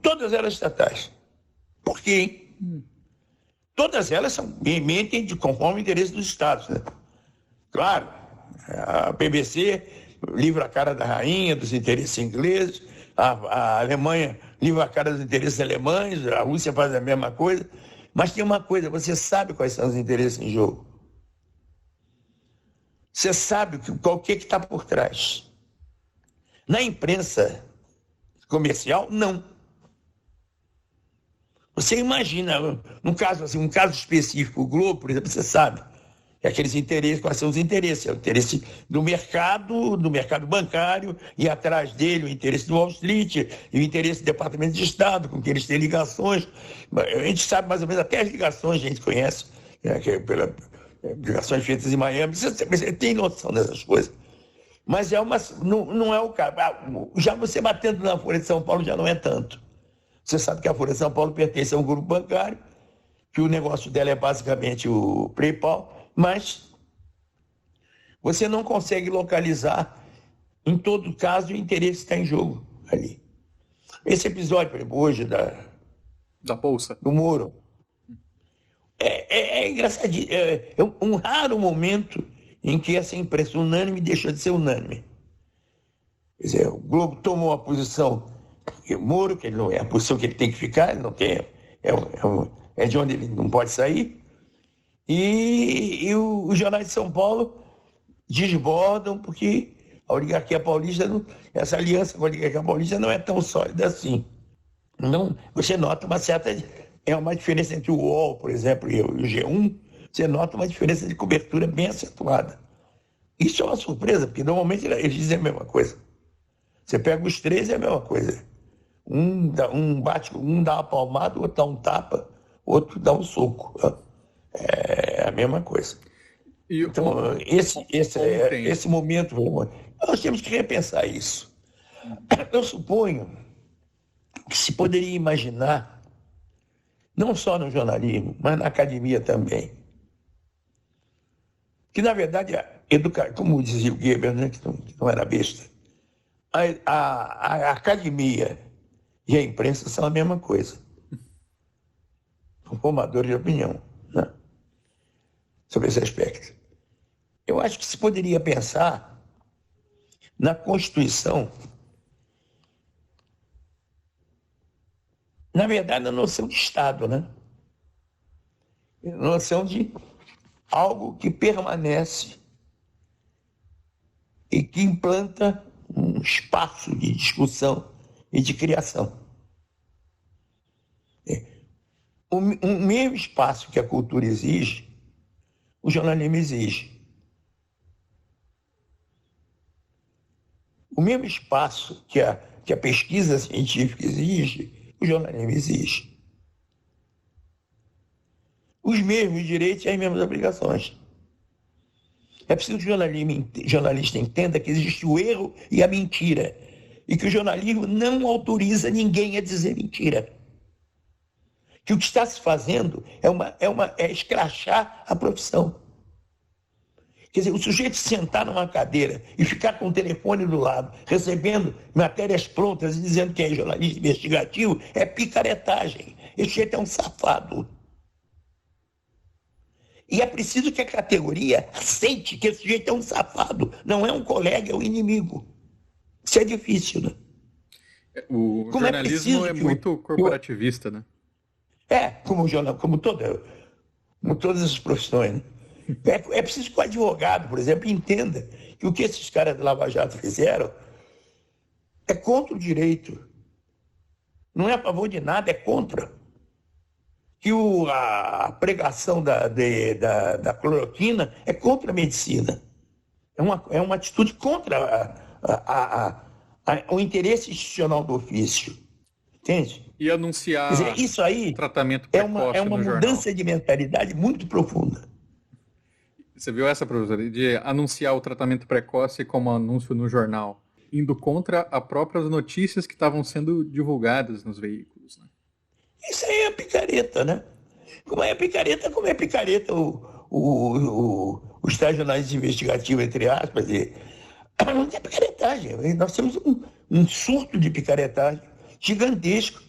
todas elas estatais. Por quê? Todas elas mentem conforme o interesse dos Estados, né? Claro, a BBC livra a cara da rainha, dos interesses ingleses, a Alemanha livra a cara dos interesses alemães, a Rússia faz a mesma coisa, mas tem uma coisa, você sabe quais são os interesses em jogo. Você sabe o que está por trás. Na imprensa comercial, não. Você imagina, um caso específico, o Globo, por exemplo, você sabe aqueles interesses, quais são os interesses? É o interesse do mercado bancário, e atrás dele o interesse do Wall Street, e o interesse do Departamento de Estado, com que eles têm ligações. A gente sabe mais ou menos até as ligações, a gente conhece, ligações feitas em Miami, você tem noção dessas coisas. Mas não é o caso. Já você batendo na Folha de São Paulo já não é tanto. Você sabe que a Folha de São Paulo pertence a um grupo bancário, que o negócio dela é basicamente o PayPal, mas você não consegue localizar, em todo caso, o interesse está em jogo ali. Esse episódio, por exemplo, hoje Da Bolsa. do Moro, é engraçadinho. É um raro momento em que essa imprensa unânime deixou de ser unânime. Quer dizer, o Globo tomou uma posição que o Moro, que ele não é a posição que ele tem que ficar, ele não tem, é de onde ele não pode sair, e os jornais de São Paulo desbordam porque a oligarquia paulista, essa aliança com a oligarquia paulista não é tão sólida assim. Não, você nota uma diferença entre o UOL, por exemplo, e o G1, você nota uma diferença de cobertura bem acentuada. Isso é uma surpresa, porque normalmente eles dizem a mesma coisa. Você pega os três, é a mesma coisa. Um dá uma palmada, o outro dá um tapa, o outro dá um soco. É a mesma coisa. Então, esse momento, nós temos que repensar isso. Eu suponho que se poderia imaginar, não só no jornalismo, mas na academia também, que, na verdade, como dizia o Goebbels, né, que não era besta, a academia e a imprensa são a mesma coisa. São formadores de opinião, né, sobre esse aspecto. Eu acho que se poderia pensar na Constituição, na verdade, na noção de Estado, né? Na noção de algo que permanece e que implanta um espaço de discussão e de criação. O mesmo espaço que a cultura exige, o jornalismo exige. O mesmo espaço que a pesquisa científica exige, o jornalismo exige. Os mesmos direitos e as mesmas obrigações. É preciso que o jornalista entenda que existe o erro e a mentira, e que o jornalismo não autoriza ninguém a dizer mentira. Que o que está se fazendo é escrachar a profissão. Quer dizer, o sujeito sentar numa cadeira e ficar com o telefone do lado, recebendo matérias prontas e dizendo que é jornalista investigativo, é picaretagem. Esse sujeito é um safado. E é preciso que a categoria aceite que esse sujeito é um safado, não é um colega, é um inimigo. Isso é difícil, né? O jornalismo é muito corporativista, né? Como todas as profissões, né? É preciso que o advogado, por exemplo, entenda que o que esses caras do Lava Jato fizeram é contra o direito. Não é a favor de nada, é contra. Que a pregação da cloroquina é contra a medicina. É uma atitude contra o interesse institucional do ofício. Entende? E anunciar, quer dizer, isso aí tratamento é precoce uma no mudança jornal. de mentalidade muito profunda. Você viu essa, professora? De anunciar o tratamento precoce como anúncio no jornal, indo contra as próprias notícias que estavam sendo divulgadas nos veículos, né? Isso aí é picareta, né? Como é picareta os tais jornais investigativos, entre aspas, não é picaretagem. Nós temos um surto de picaretagem gigantesco,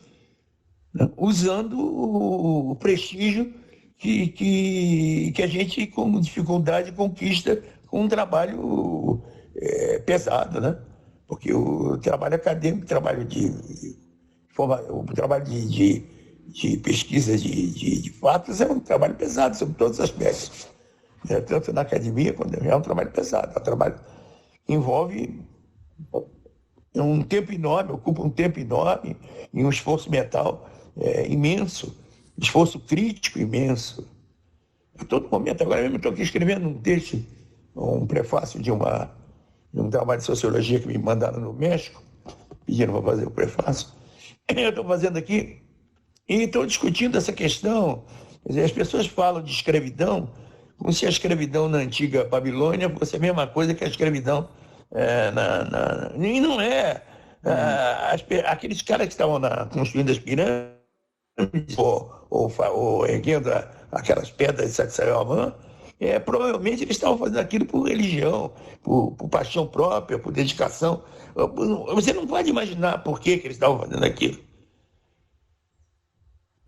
né? Usando o prestígio que a gente, com dificuldade, conquista com um trabalho pesado, né? Porque o trabalho acadêmico, o trabalho de pesquisa de fatos é um trabalho pesado sobre todos os aspectos. Tanto na academia quanto é um trabalho pesado. É um trabalho que envolve um tempo enorme, ocupa um tempo enorme e um esforço mental imenso, esforço crítico imenso. A todo momento, agora mesmo estou aqui escrevendo um texto, um prefácio de um trabalho de sociologia que me mandaram no México, pediram para fazer o prefácio. Eu estou fazendo aqui e estou discutindo essa questão. Quer dizer, as pessoas falam de escravidão como se a escravidão na antiga Babilônia fosse a mesma coisa que a escravidão e não é. Aqueles caras que estavam construindo as pirâmides ou erguendo aquelas pedras de Sacsayhuamán, provavelmente eles estavam fazendo aquilo por religião, por paixão própria, por dedicação. Você não pode imaginar por que eles estavam fazendo aquilo.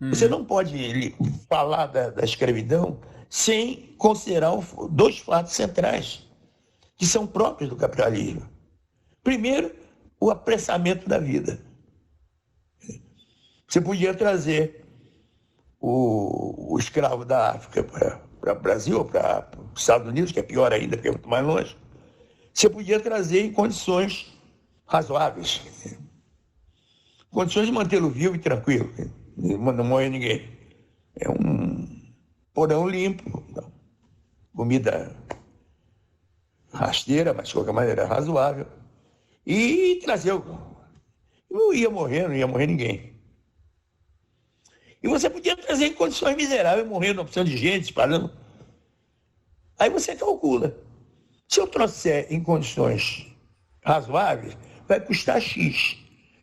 Você não pode falar da escravidão sem considerar dois fatos centrais, que são próprios do capitalismo. Primeiro, o apressamento da vida. Você podia trazer o escravo da África para o Brasil, ou para os Estados Unidos, que é pior ainda, porque é muito mais longe. Você podia trazer em condições razoáveis, condições de mantê-lo vivo e tranquilo, não morre ninguém. É um porão limpo, comida rasteira, mas de qualquer maneira razoável. E trazer não ia morrer ninguém. E você podia trazer em condições miseráveis, morrendo, opção de gente, parando. Aí você calcula. Se eu trouxer em condições razoáveis, vai custar X.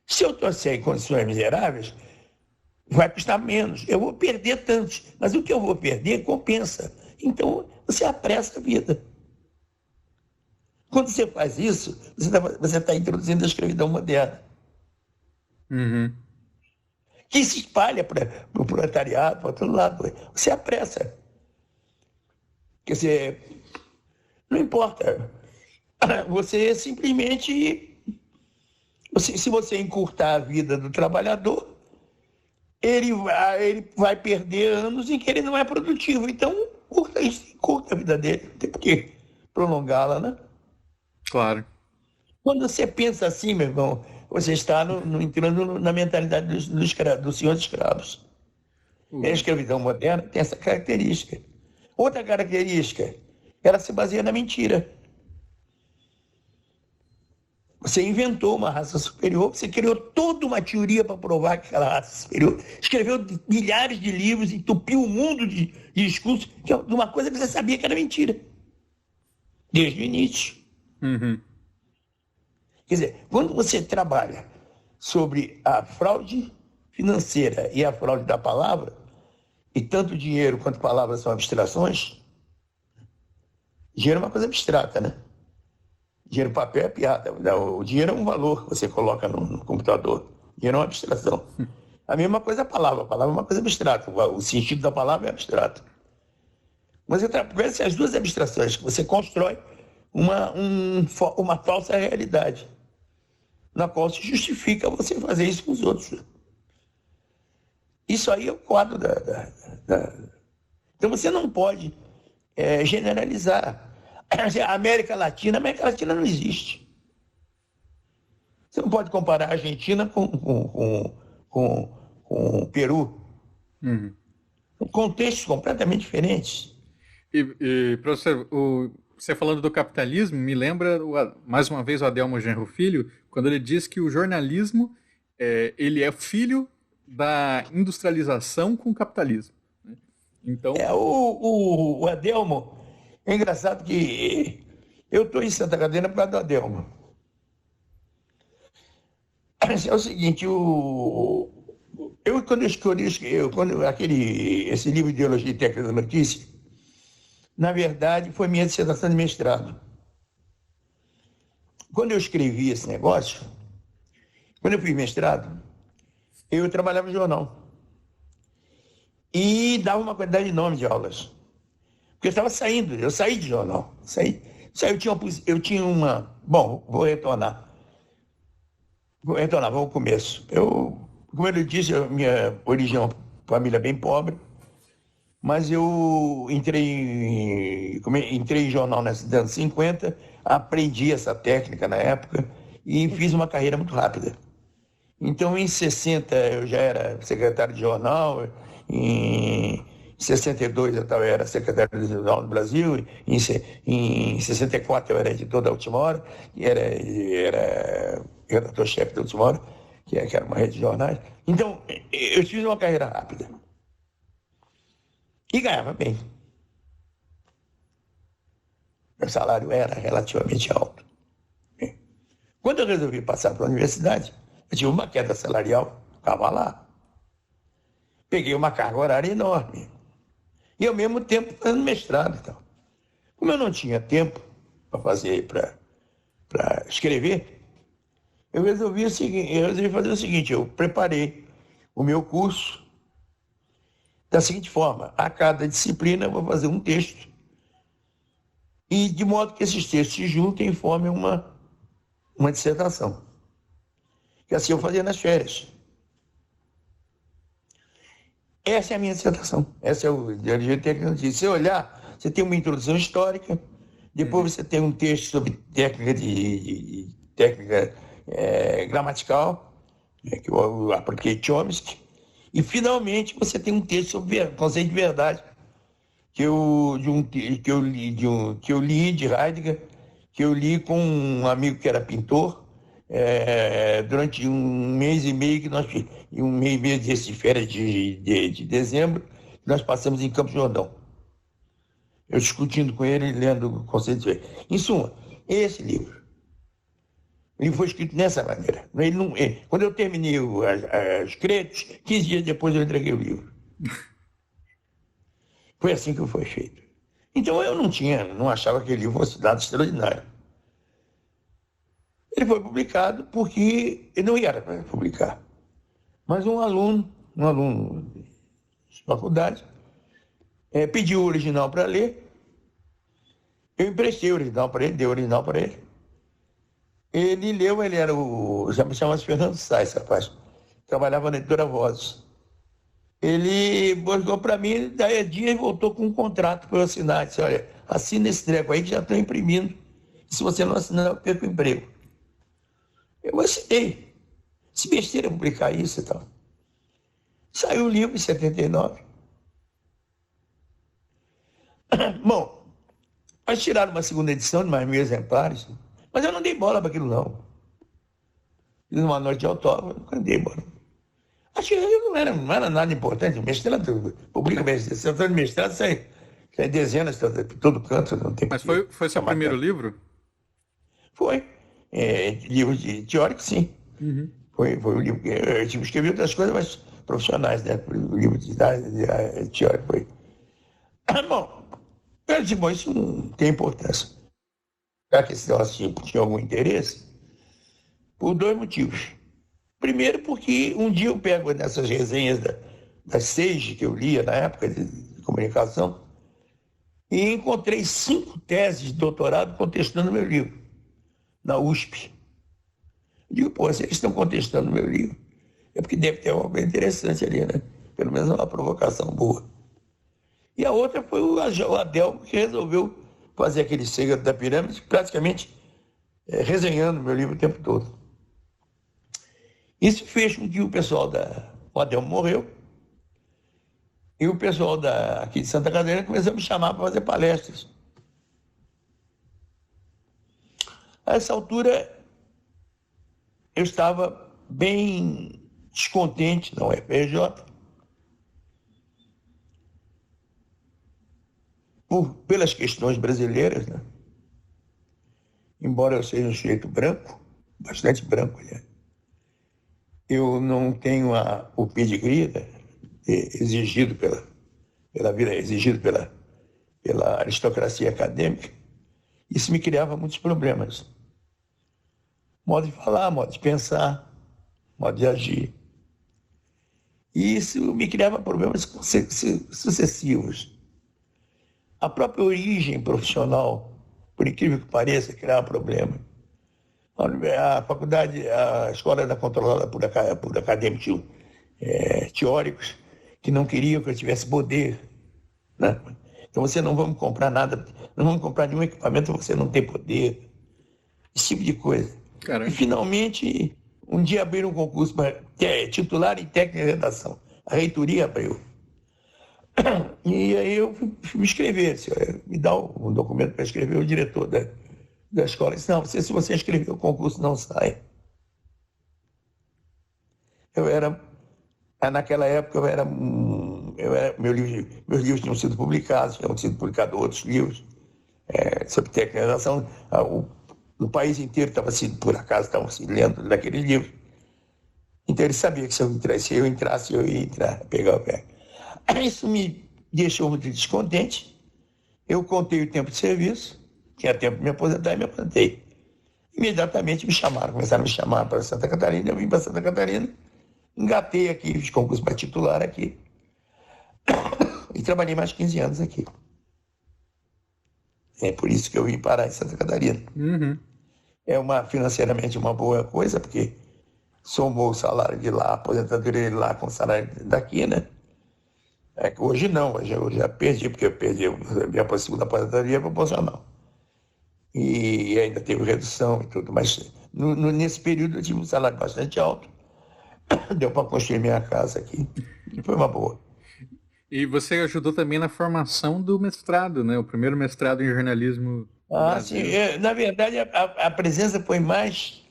Se eu trouxer em condições miseráveis, vai custar menos. Eu vou perder tanto, mas o que eu vou perder compensa. Então, você apressa a vida. Quando você faz isso, você está introduzindo a escravidão moderna. Uhum. Que se espalha para o proletariado, para todo lado. Você apressa. Quer dizer, não importa. Você simplesmente... Se você encurtar a vida do trabalhador, ele vai perder anos em que ele não é produtivo. Então, curta a vida dele. Não tem por que prolongá-la, né? Claro. Quando você pensa assim, meu irmão, você está entrando na mentalidade dos senhores escravos. A escravidão moderna tem essa característica. Outra característica, ela se baseia na mentira. Você inventou uma raça superior, você criou toda uma teoria para provar que aquela raça superior, escreveu milhares de livros, entupiu o mundo de discursos de uma coisa que você sabia que era mentira. Desde o início. Uhum. Quer dizer, quando você trabalha sobre a fraude financeira e a fraude da palavra, e tanto dinheiro quanto palavras são abstrações, Dinheiro é uma coisa abstrata, né? Dinheiro papel é piada. O dinheiro é um valor que você coloca no computador. Dinheiro é uma abstração. A mesma coisa é a palavra. A palavra é uma coisa abstrata. O sentido da palavra é abstrato. Mas através dessas duas abstrações que você constrói uma falsa realidade, na qual se justifica você fazer isso com os outros. Isso aí é o quadro Então você não pode generalizar. A América Latina não existe. Você não pode comparar a Argentina com o Peru. Uhum. São contextos completamente diferentes. Professor, você falando do capitalismo, me lembra mais uma vez o Adelmo Genro Filho, quando ele diz que o jornalismo ele é filho da industrialização com o capitalismo. Né? Então, O Adelmo, é engraçado que eu estou em Santa Catarina por causa do Adelmo. É o seguinte, quando eu escolhi esse livro de Ideologia e Técnica da Notícia, na verdade, foi minha dissertação de mestrado. Quando eu escrevi esse negócio, quando eu fiz mestrado, eu trabalhava no jornal. E dava uma quantidade enorme de aulas. Porque eu saí de jornal. Eu tinha uma... Bom, vou retornar. Vamos ao começo. Como eu disse, minha origem é uma família bem pobre, mas eu entrei em jornal nos anos 50, aprendi essa técnica na época e fiz uma carreira muito rápida. Então, em 60, eu já era secretário de jornal, em 62 eu era secretário de jornal do Brasil, em 64 eu era editor da Última Hora, e era redator-chefe da Última Hora, que era uma rede de jornais. Então, eu fiz uma carreira rápida. E ganhava bem. Meu salário era relativamente alto. Quando eu resolvi passar para a universidade, eu tive uma queda salarial, estava lá. Peguei uma carga horária enorme. E ao mesmo tempo fazendo mestrado. Então. Como eu não tinha tempo para escrever, eu resolvi fazer o seguinte, eu preparei o meu curso da seguinte forma: a cada disciplina eu vou fazer um texto, e de modo que esses textos se juntem e formem uma dissertação. Que assim eu fazia nas férias. Essa é a minha dissertação. Essa é o Ideologia Técnica da Notícia. Se você olhar, você tem uma introdução histórica, depois você tem um texto sobre técnica gramatical, que eu apliquei Chomsky, e finalmente você tem um texto sobre conceito de verdade, que eu li de Heidegger, que eu li com um amigo que era pintor, durante um mês e meio de férias de dezembro, nós passamos em Campos do Jordão. Eu discutindo com ele, lendo o conceito de verdade. Em suma, esse livro, ele foi escrito dessa maneira. Quando eu terminei os créditos, 15 dias depois eu entreguei o livro. Foi assim que foi feito. Então eu não achava que aquele livro fosse dado extraordinário. Ele foi publicado porque ele não ia para publicar. Mas um aluno de faculdade, pediu o original para ler. Eu emprestei o original para ele, dei o original para ele. Ele leu, ele era chama-se Fernando Sais, rapaz. Trabalhava na editora Vozes. Ele buscou para mim, daí a dia ele voltou com um contrato para eu assinar. Disse, olha, assina esse treco aí que já estou imprimindo. Se você não assinar, eu perco o emprego. Eu assinei. Se besteira publicar isso e tal. Saiu o livro em 79. Bom, mas tiraram uma segunda edição de mais 1.000 exemplares. Mas eu não dei bola para aquilo, não. Fiz uma noite de autógrafo, não dei bola. Acho que não era nada importante. O mestrado, publica mestrado, mestrado sai dezenas, todo canto. Não tem. Mas foi seu primeiro livro? Foi. Livro teórico, sim. Uhum. Foi o livro. Eu escrevi outras coisas, mas profissionais, né? O livro de teórico foi. Bom, Eu disse, bom, isso não tem importância. Já que esse negócio tinha algum interesse, por dois motivos. Primeiro, porque um dia eu pego nessas resenhas das seis que eu lia na época de comunicação e encontrei 5 teses de doutorado contestando meu livro, na USP. Eu digo, pô, se eles estão contestando meu livro, é porque deve ter algo interessante ali, né? Pelo menos uma provocação boa. E a outra foi o Adelmo, que resolveu fazer aquele segredo da pirâmide, praticamente resenhando meu livro o tempo todo. Isso fez com que o pessoal o Adelmo morreu, e o pessoal aqui de Santa Catarina começou a me chamar para fazer palestras. A essa altura, eu estava bem descontente na UFRJ, pelas questões brasileiras, né? Embora eu seja um sujeito branco, bastante branco, né? Eu não tenho o pedigree, né, exigido pela vida, exigido pela aristocracia acadêmica. Isso me criava muitos problemas. Modo de falar, modo de pensar, modo de agir. E isso me criava problemas sucessivos. A própria origem profissional, por incrível que pareça, criava problema. A faculdade, a escola era controlada por acadêmicos teóricos que não queriam que eu tivesse poder, né? Então você não vamos comprar nada, não vamos comprar nenhum equipamento, você não tem poder, esse tipo de coisa. Caramba. E finalmente, um dia abriram um concurso para titular em técnica de redação. A reitoria abriu. E aí eu fui me inscrever, disse, me dá um documento para escrever. O diretor da escola disse, não, se você escrever o concurso não sai. Naquela época meus livros tinham sido publicados outros livros sobre técnica de redação. O país inteiro por acaso, estavam se lendo daquele livro. Então ele sabia que se eu entrasse, eu ia entrar, pegar o pé. Isso me deixou muito descontente. Eu contei o tempo de serviço, tinha tempo de me aposentar e me aposentei. Imediatamente começaram a me chamar para Santa Catarina, eu vim para Santa Catarina, engatei aqui, fiz concurso para titular aqui e trabalhei mais 15 anos aqui. É por isso que eu vim parar em Santa Catarina. Uhum. É financeiramente uma boa coisa, porque somou o salário de lá, a aposentadoria de lá com o salário daqui, né? É que hoje não, hoje eu já perdi, porque eu perdi a minha segunda aposentadoria proporcional. E ainda teve redução e tudo, mas nesse período eu tive um salário bastante alto, deu para construir minha casa aqui, e foi uma boa. E você ajudou também na formação do mestrado, né? O primeiro mestrado em jornalismo no Brasil. Sim, na verdade a presença foi mais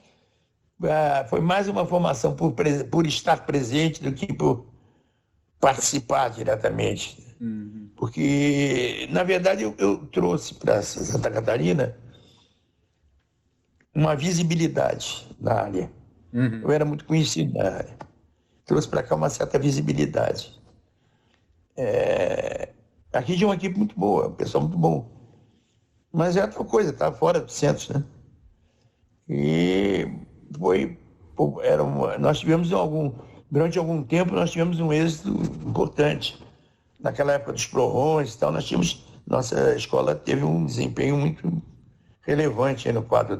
uma formação por estar presente do que por participar diretamente. Uhum. Porque, na verdade, eu trouxe para Santa Catarina uma visibilidade na área. Uhum. Eu era muito conhecido na área. Trouxe para cá uma certa visibilidade. Aqui tinha uma equipe muito boa, um pessoal muito bom. Mas é outra coisa, estava fora do centro, né? E nós tivemos durante algum tempo, nós tivemos um êxito importante. Naquela época dos ProRons e tal, nossa escola teve um desempenho muito relevante aí no quadro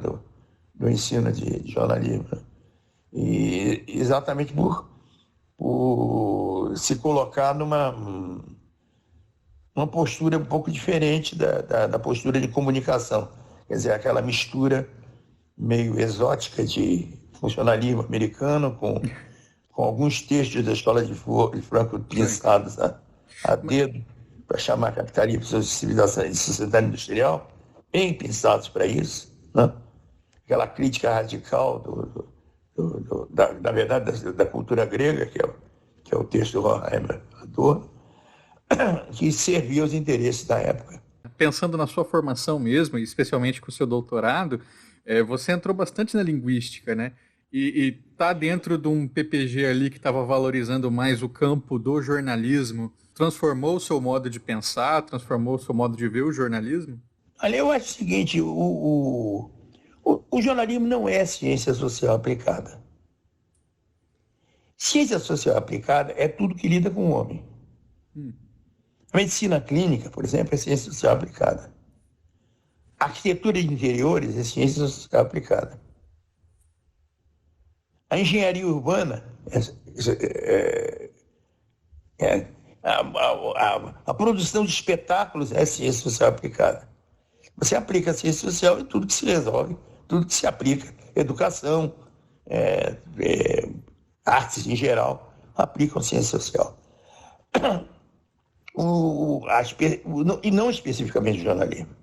do ensino de jornalismo. E exatamente por se colocar numa postura um pouco diferente da postura de comunicação. Quer dizer, aquela mistura meio exótica de funcionalismo americano com alguns textos da escola de Franco pensados a dedo para chamar a capitania para suas civilizações de sociedade industrial, bem pensados para isso, né? Aquela crítica radical da verdade da cultura grega, que é o texto do Horkheimer Adorno, que servia aos interesses da época. Pensando na sua formação mesmo, e especialmente com o seu doutorado, você entrou bastante na linguística, né? E tá dentro de um PPG ali que estava valorizando mais o campo do jornalismo transformou o seu modo de pensar, transformou o seu modo de ver o jornalismo? Olha, eu acho o seguinte, o jornalismo não é ciência social aplicada. Ciência social aplicada é tudo que lida com o homem. A medicina clínica, por exemplo, é ciência social aplicada. A arquitetura de interiores é ciência social aplicada. A engenharia urbana a produção de espetáculos é ciência social aplicada. Você aplica a ciência social em tudo que se resolve, tudo que se aplica. Educação, artes em geral, aplicam ciência social. E não especificamente o jornalismo.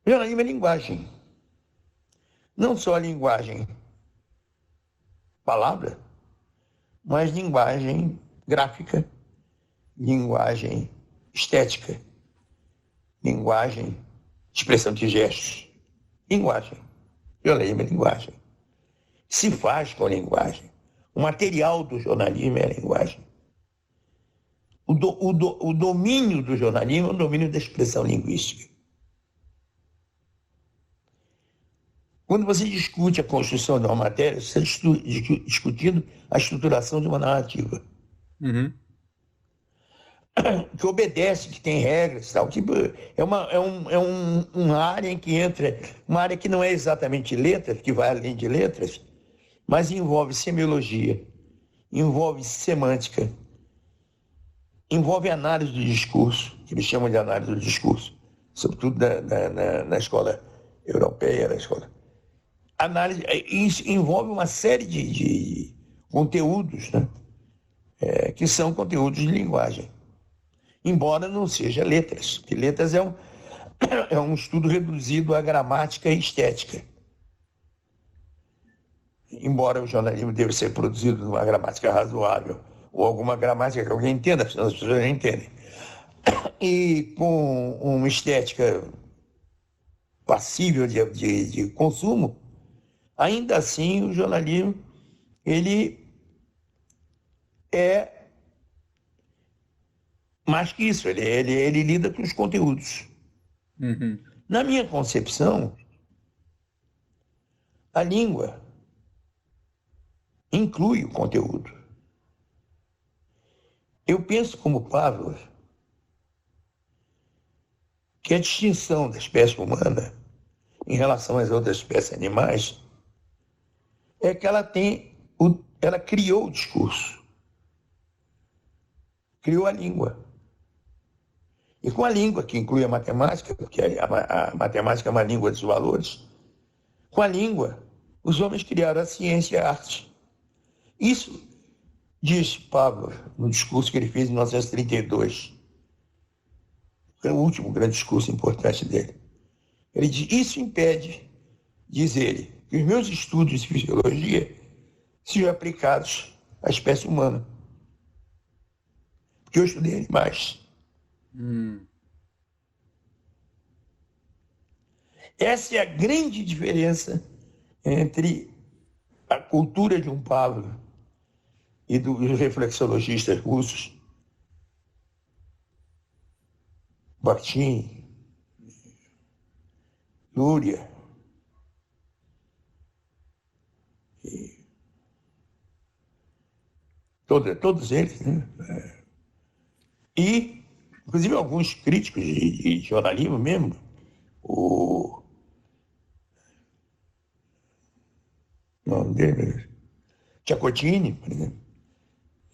O jornalismo é linguagem. Não só a linguagem palavra, mas linguagem gráfica, linguagem estética, linguagem, expressão de gestos. Linguagem. Jornalismo é linguagem. Se faz com a linguagem. O material do jornalismo é a linguagem. O domínio do jornalismo é o domínio da expressão linguística. Quando você discute a construção de uma matéria, você está discutindo a estruturação de uma narrativa. Uhum. Que obedece, que tem regras, tal. Tipo, uma área em que entra, uma área que não é exatamente letras, que vai além de letras, mas envolve semiologia, envolve semântica, envolve análise do discurso, que eles chamam de análise do discurso, sobretudo na escola europeia, na escola. Análise, isso envolve uma série de conteúdos, né? Que são conteúdos de linguagem. Embora não seja letras, porque letras é um estudo reduzido à gramática e estética. Embora o jornalismo deva ser produzido numa gramática razoável, ou alguma gramática que alguém entenda, senão as pessoas não entendem, e com uma estética passível de consumo, ainda assim o jornalismo ele é mais que isso, ele lida com os conteúdos. Uhum. Na minha concepção, a língua inclui o conteúdo. Eu penso como Pavlov que a distinção da espécie humana em relação às outras espécies animais é que ela criou o discurso, criou a língua. E com a língua, que inclui a matemática, porque a matemática é uma língua dos valores, com a língua, os homens criaram a ciência e a arte. Isso, diz Pavlov, no discurso que ele fez em 1932, foi o último grande discurso importante dele. Ele diz, isso impede, diz ele, que os meus estudos de fisiologia sejam aplicados à espécie humana. Porque eu estudei animais. Essa é a grande diferença entre a cultura de um Pavlov e dos reflexologistas russos, Bakhtin, Luria, todos eles, né? E, inclusive, alguns críticos de jornalismo mesmo, o nome dele, Chakotine, por exemplo,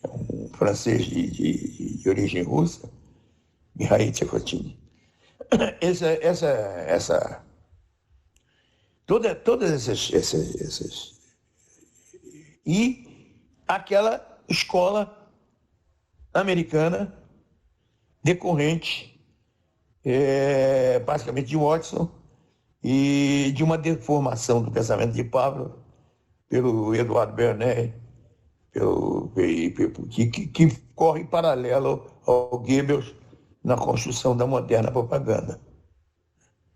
é um francês de origem russa, Mikhail Chakotine. Todas essas e aquela escola americana decorrente, basicamente de Watson e de uma deformação do pensamento de Pavlov pelo Eduardo Bernet, que corre paralelo ao Goebbels na construção da moderna propaganda.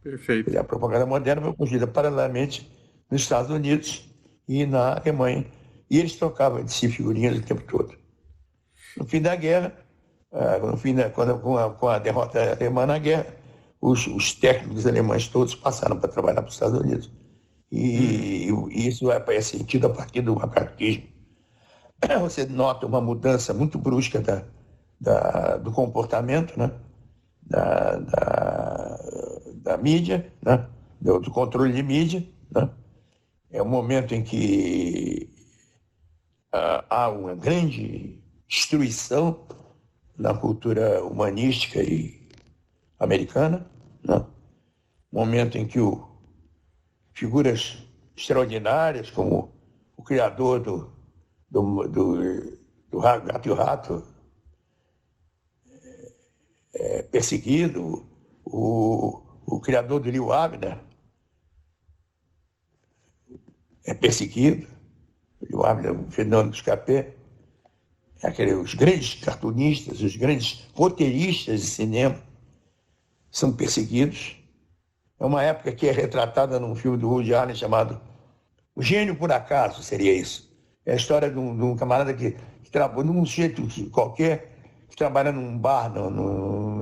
Perfeito. A propaganda moderna foi construída paralelamente nos Estados Unidos e na Alemanha. E eles trocavam de si figurinhas o tempo todo. No fim da guerra, com a derrota alemã na guerra, os técnicos alemães todos passaram para trabalhar para os Estados Unidos. E isso é sentido a partir do macartismo. Você nota uma mudança muito brusca do comportamento, né? da mídia, né? do controle de mídia. Né? É um momento em que há uma grande destruição na cultura humanística e americana. Né? Momento em que figuras extraordinárias, como o criador do Gato e o Rato, perseguido, o criador do Leo Abner é perseguido, o Leo Abner, o Fernando Scapé, os grandes cartunistas, os grandes roteiristas de cinema são perseguidos. É uma época que é retratada num filme do Woody Allen chamado O Gênio por Acaso, seria isso. É a história de um camarada que trabalha, num sujeito qualquer, que trabalha num bar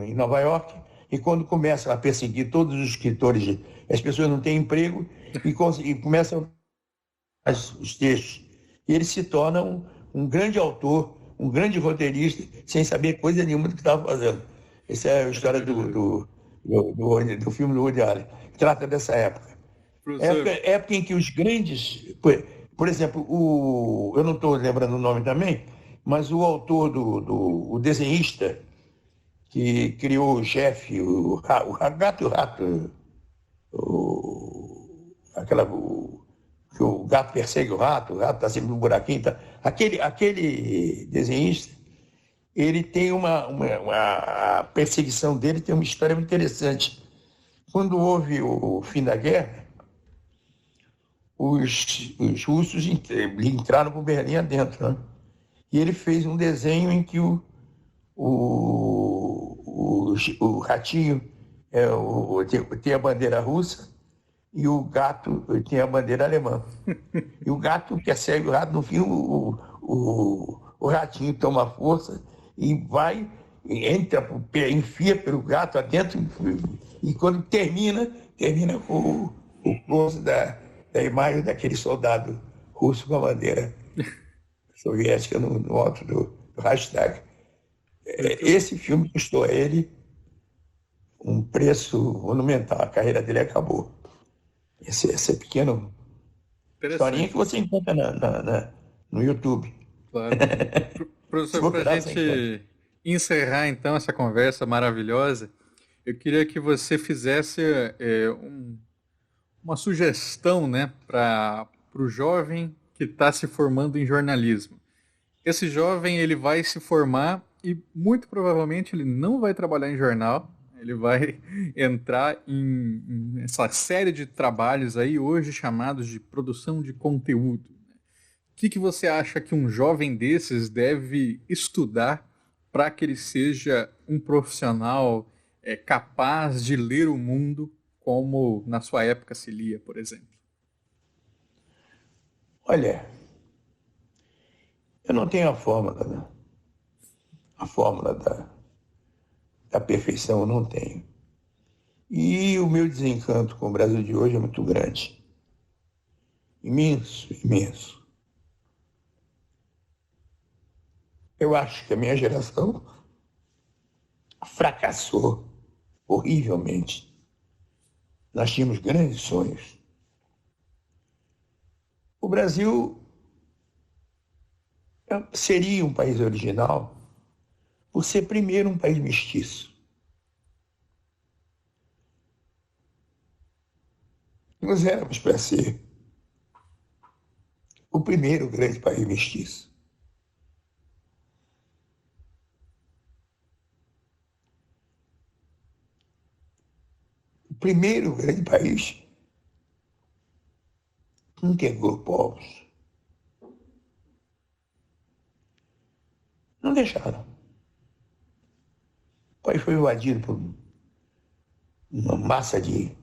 em Nova York, e quando começam a perseguir todos os escritores, as pessoas não têm emprego, e começam os textos. E ele se torna um grande autor, um grande roteirista, sem saber coisa nenhuma do que estava fazendo. Essa é a história do filme do Woody Allen, que trata dessa época. Época em que os grandes... Por exemplo, eu não estou lembrando o nome também, mas o autor o desenhista que criou o chefe, o Gato e o Rato, que o gato persegue o rato está sempre no buraquinho. Tá? Aquele desenhista, ele tem a perseguição dele tem uma história muito interessante. Quando houve o fim da guerra, os russos entraram por Berlim adentro, né? E ele fez um desenho em que o ratinho tem a bandeira russa e o gato tem a bandeira alemã. E o gato persegue o rato, no fim o ratinho toma força e enfia pelo gato adentro, e quando termina com o close da imagem daquele soldado russo com a bandeira soviética no alto do hashtag. Esse filme custou a ele um preço monumental. A carreira dele acabou. Essa pequena historinha que você encontra no YouTube. Claro. Professor, para a gente encerrar então essa conversa maravilhosa, eu queria que você fizesse uma sugestão, né, para o jovem que está se formando em jornalismo. Esse jovem ele vai se formar e muito provavelmente ele não vai trabalhar em jornal, ele vai entrar em essa série de trabalhos aí hoje chamados de produção de conteúdo. O que você acha que um jovem desses deve estudar para que ele seja um profissional capaz de ler o mundo como na sua época se lia, por exemplo? Olha, eu não tenho a fórmula, né? A fórmula da perfeição eu não tenho. E o meu desencanto com o Brasil de hoje é muito grande. Imenso, imenso. Eu acho que a minha geração fracassou horrivelmente. Nós tínhamos grandes sonhos. O Brasil seria um país original por ser primeiro um país mestiço. Nós éramos para ser o primeiro grande país mestiço. O primeiro grande país que integrou povos. Não deixaram. O país foi invadido por uma massa de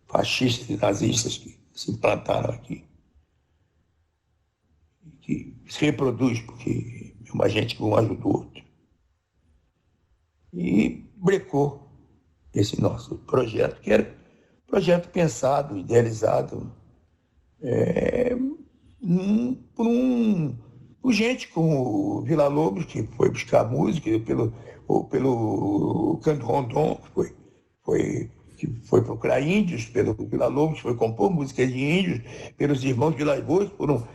fascistas e nazistas que se implantaram aqui, que se reproduz porque uma gente que um ajuda o outro. E brecou esse nosso projeto, que era um projeto pensado, idealizado por gente como o Villa-Lobos, que foi buscar música, pelo Canto Rondon, que foi procurar índios, pelo Villa-Lobos, que foi compor músicas de índios, pelos irmãos Vilas-Boas, que foram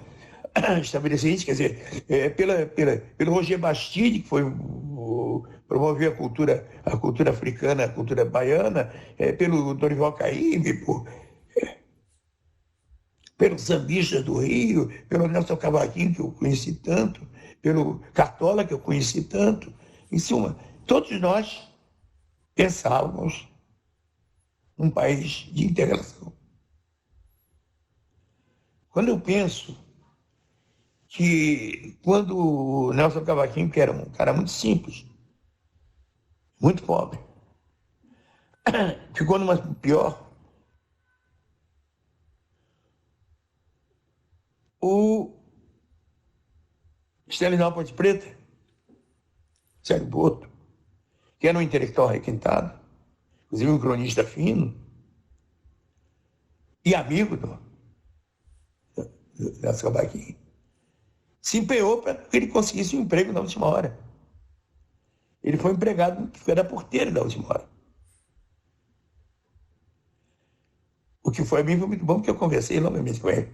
estabelecer isso, quer dizer, pelo Roger Bastide, que foi promover a cultura africana, a cultura baiana, pelo Dorival Caymmi, pelos sambistas do Rio, pelo Nelson Cavaquinho, que eu conheci tanto, pelo Cartola, que eu conheci tanto. Em suma, todos nós pensávamos num país de integração. Quando eu penso que quando o Nelson Cavaquinho, que era um cara muito simples, muito pobre, ficou numa pior, o Stanislau Ponte Preta, Sérgio Boto, que era um intelectual requintado, inclusive um cronista fino, e amigo do Nelson Cavaquinho, se empenhou para que ele conseguisse um emprego na última hora. Ele foi empregado, que era porteiro da última hora. O que foi a mim foi muito bom, porque eu conversei longamente com ele.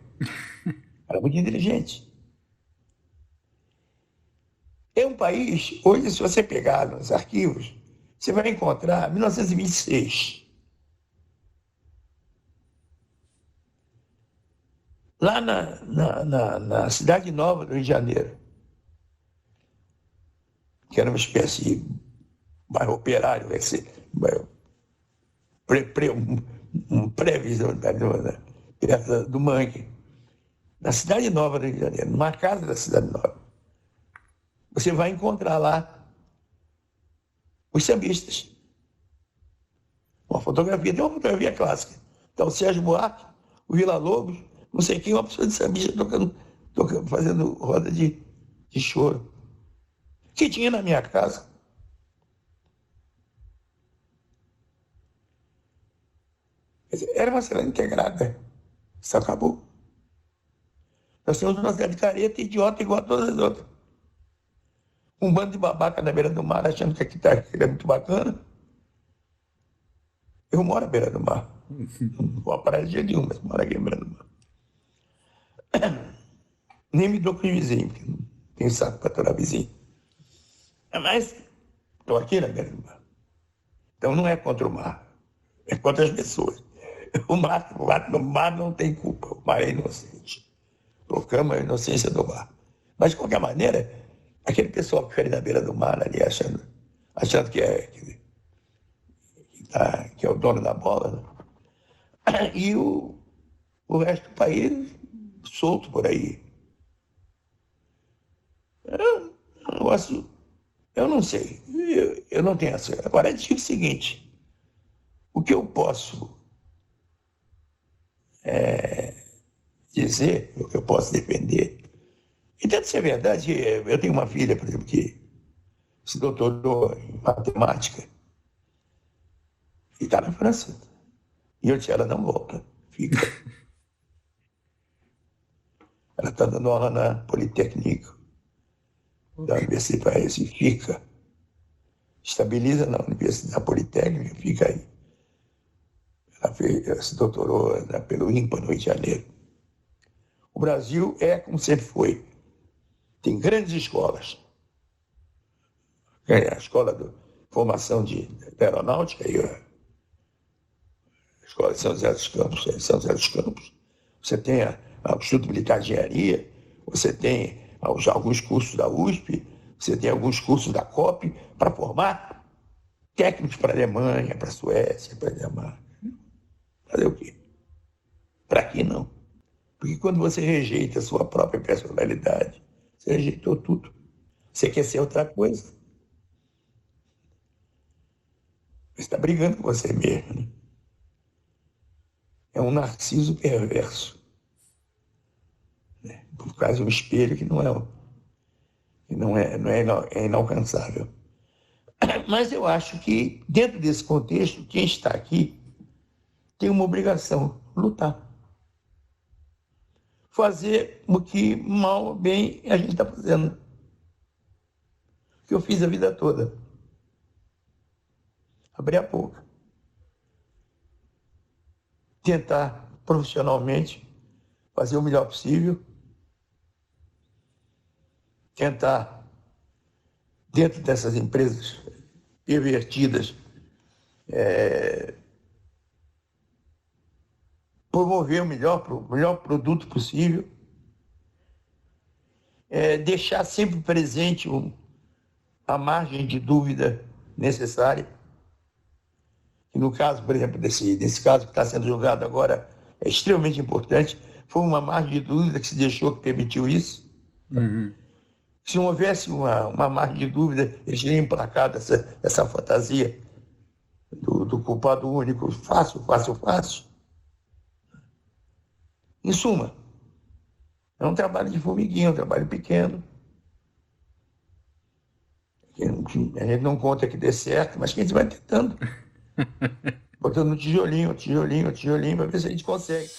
Era muito inteligente. É um país, hoje, se você pegar nos arquivos, você vai encontrar 1926. Lá na Cidade Nova do Rio de Janeiro, que era uma espécie de bairro operário, um pré-visão perto do Mangue. Na Cidade Nova do Rio de Janeiro, numa casa da Cidade Nova, você vai encontrar lá os sambistas. Tem uma fotografia clássica. Então, o Sérgio Buarque, o Villa-Lobos, não sei quem, uma pessoa de sambista tocando, fazendo roda de choro. Que tinha na minha casa. Quer dizer, era uma cidade integrada. Isso acabou. Nós temos uma cidade careta e idiota igual a todas as outras. Um bando de babaca na beira do mar achando que aqui é muito bacana. Eu moro à beira do mar. Não vou à praia dia nenhum, mas moro aqui à beira do mar. Nem me dou com os vizinhos, porque não tenho saco para aturar vizinho. Mas estou aqui na beira do mar. Então não é contra o mar, é contra as pessoas. O mar não tem culpa, o mar é inocente. Proclama a inocência do mar. Mas, de qualquer maneira, aquele pessoal que fica ali na beira do mar, ali achando que é o dono da bola, né? E o resto do país solto por aí. Eu não sei, eu não tenho essa. Agora, eu digo o seguinte, o que eu posso dizer, o que eu posso defender, e deve ser verdade, eu tenho uma filha, por exemplo, que se doutorou em matemática e está na França. E eu disse, ela não volta, fica. Ela está dando aula na Politécnica da Universidade de Paris e fica. Estabiliza na Universidade Politécnica, fica aí. Ela se doutorou pelo INPA no Rio de Janeiro. O Brasil é como sempre foi. Tem grandes escolas. A escola de formação da aeronáutica, a escola de São José dos Campos. Você tem o Instituto Militar de Engenharia, você tem alguns cursos da USP, você tem alguns cursos da COP para formar técnicos para a Alemanha, para a Suécia, para a Dinamarca. Fazer o quê? Para aqui não. Porque quando você rejeita a sua própria personalidade, você rejeitou tudo. Você quer ser outra coisa. Você está brigando com você mesmo. Né? É um narciso perverso. Né? Por causa de um espelho que não é inalcançável. Mas eu acho que, dentro desse contexto, quem está aqui tem uma obrigação: lutar. Fazer o que, mal ou bem, a gente está fazendo. O que eu fiz a vida toda. Abrir a boca. Tentar, profissionalmente, fazer o melhor possível. Tentar, dentro dessas empresas pervertidas, promover o melhor produto possível, deixar sempre presente a margem de dúvida necessária. E no caso, por exemplo, desse caso que está sendo julgado agora, é extremamente importante. Foi uma margem de dúvida que se deixou, que permitiu isso. Uhum. Se não houvesse uma margem de dúvida, eles teriam emplacado essa fantasia do culpado único, fácil. Em suma, é um trabalho de formiguinha, um trabalho pequeno. A gente não conta que dê certo, mas que a gente vai tentando. Botando tijolinho, para ver se a gente consegue.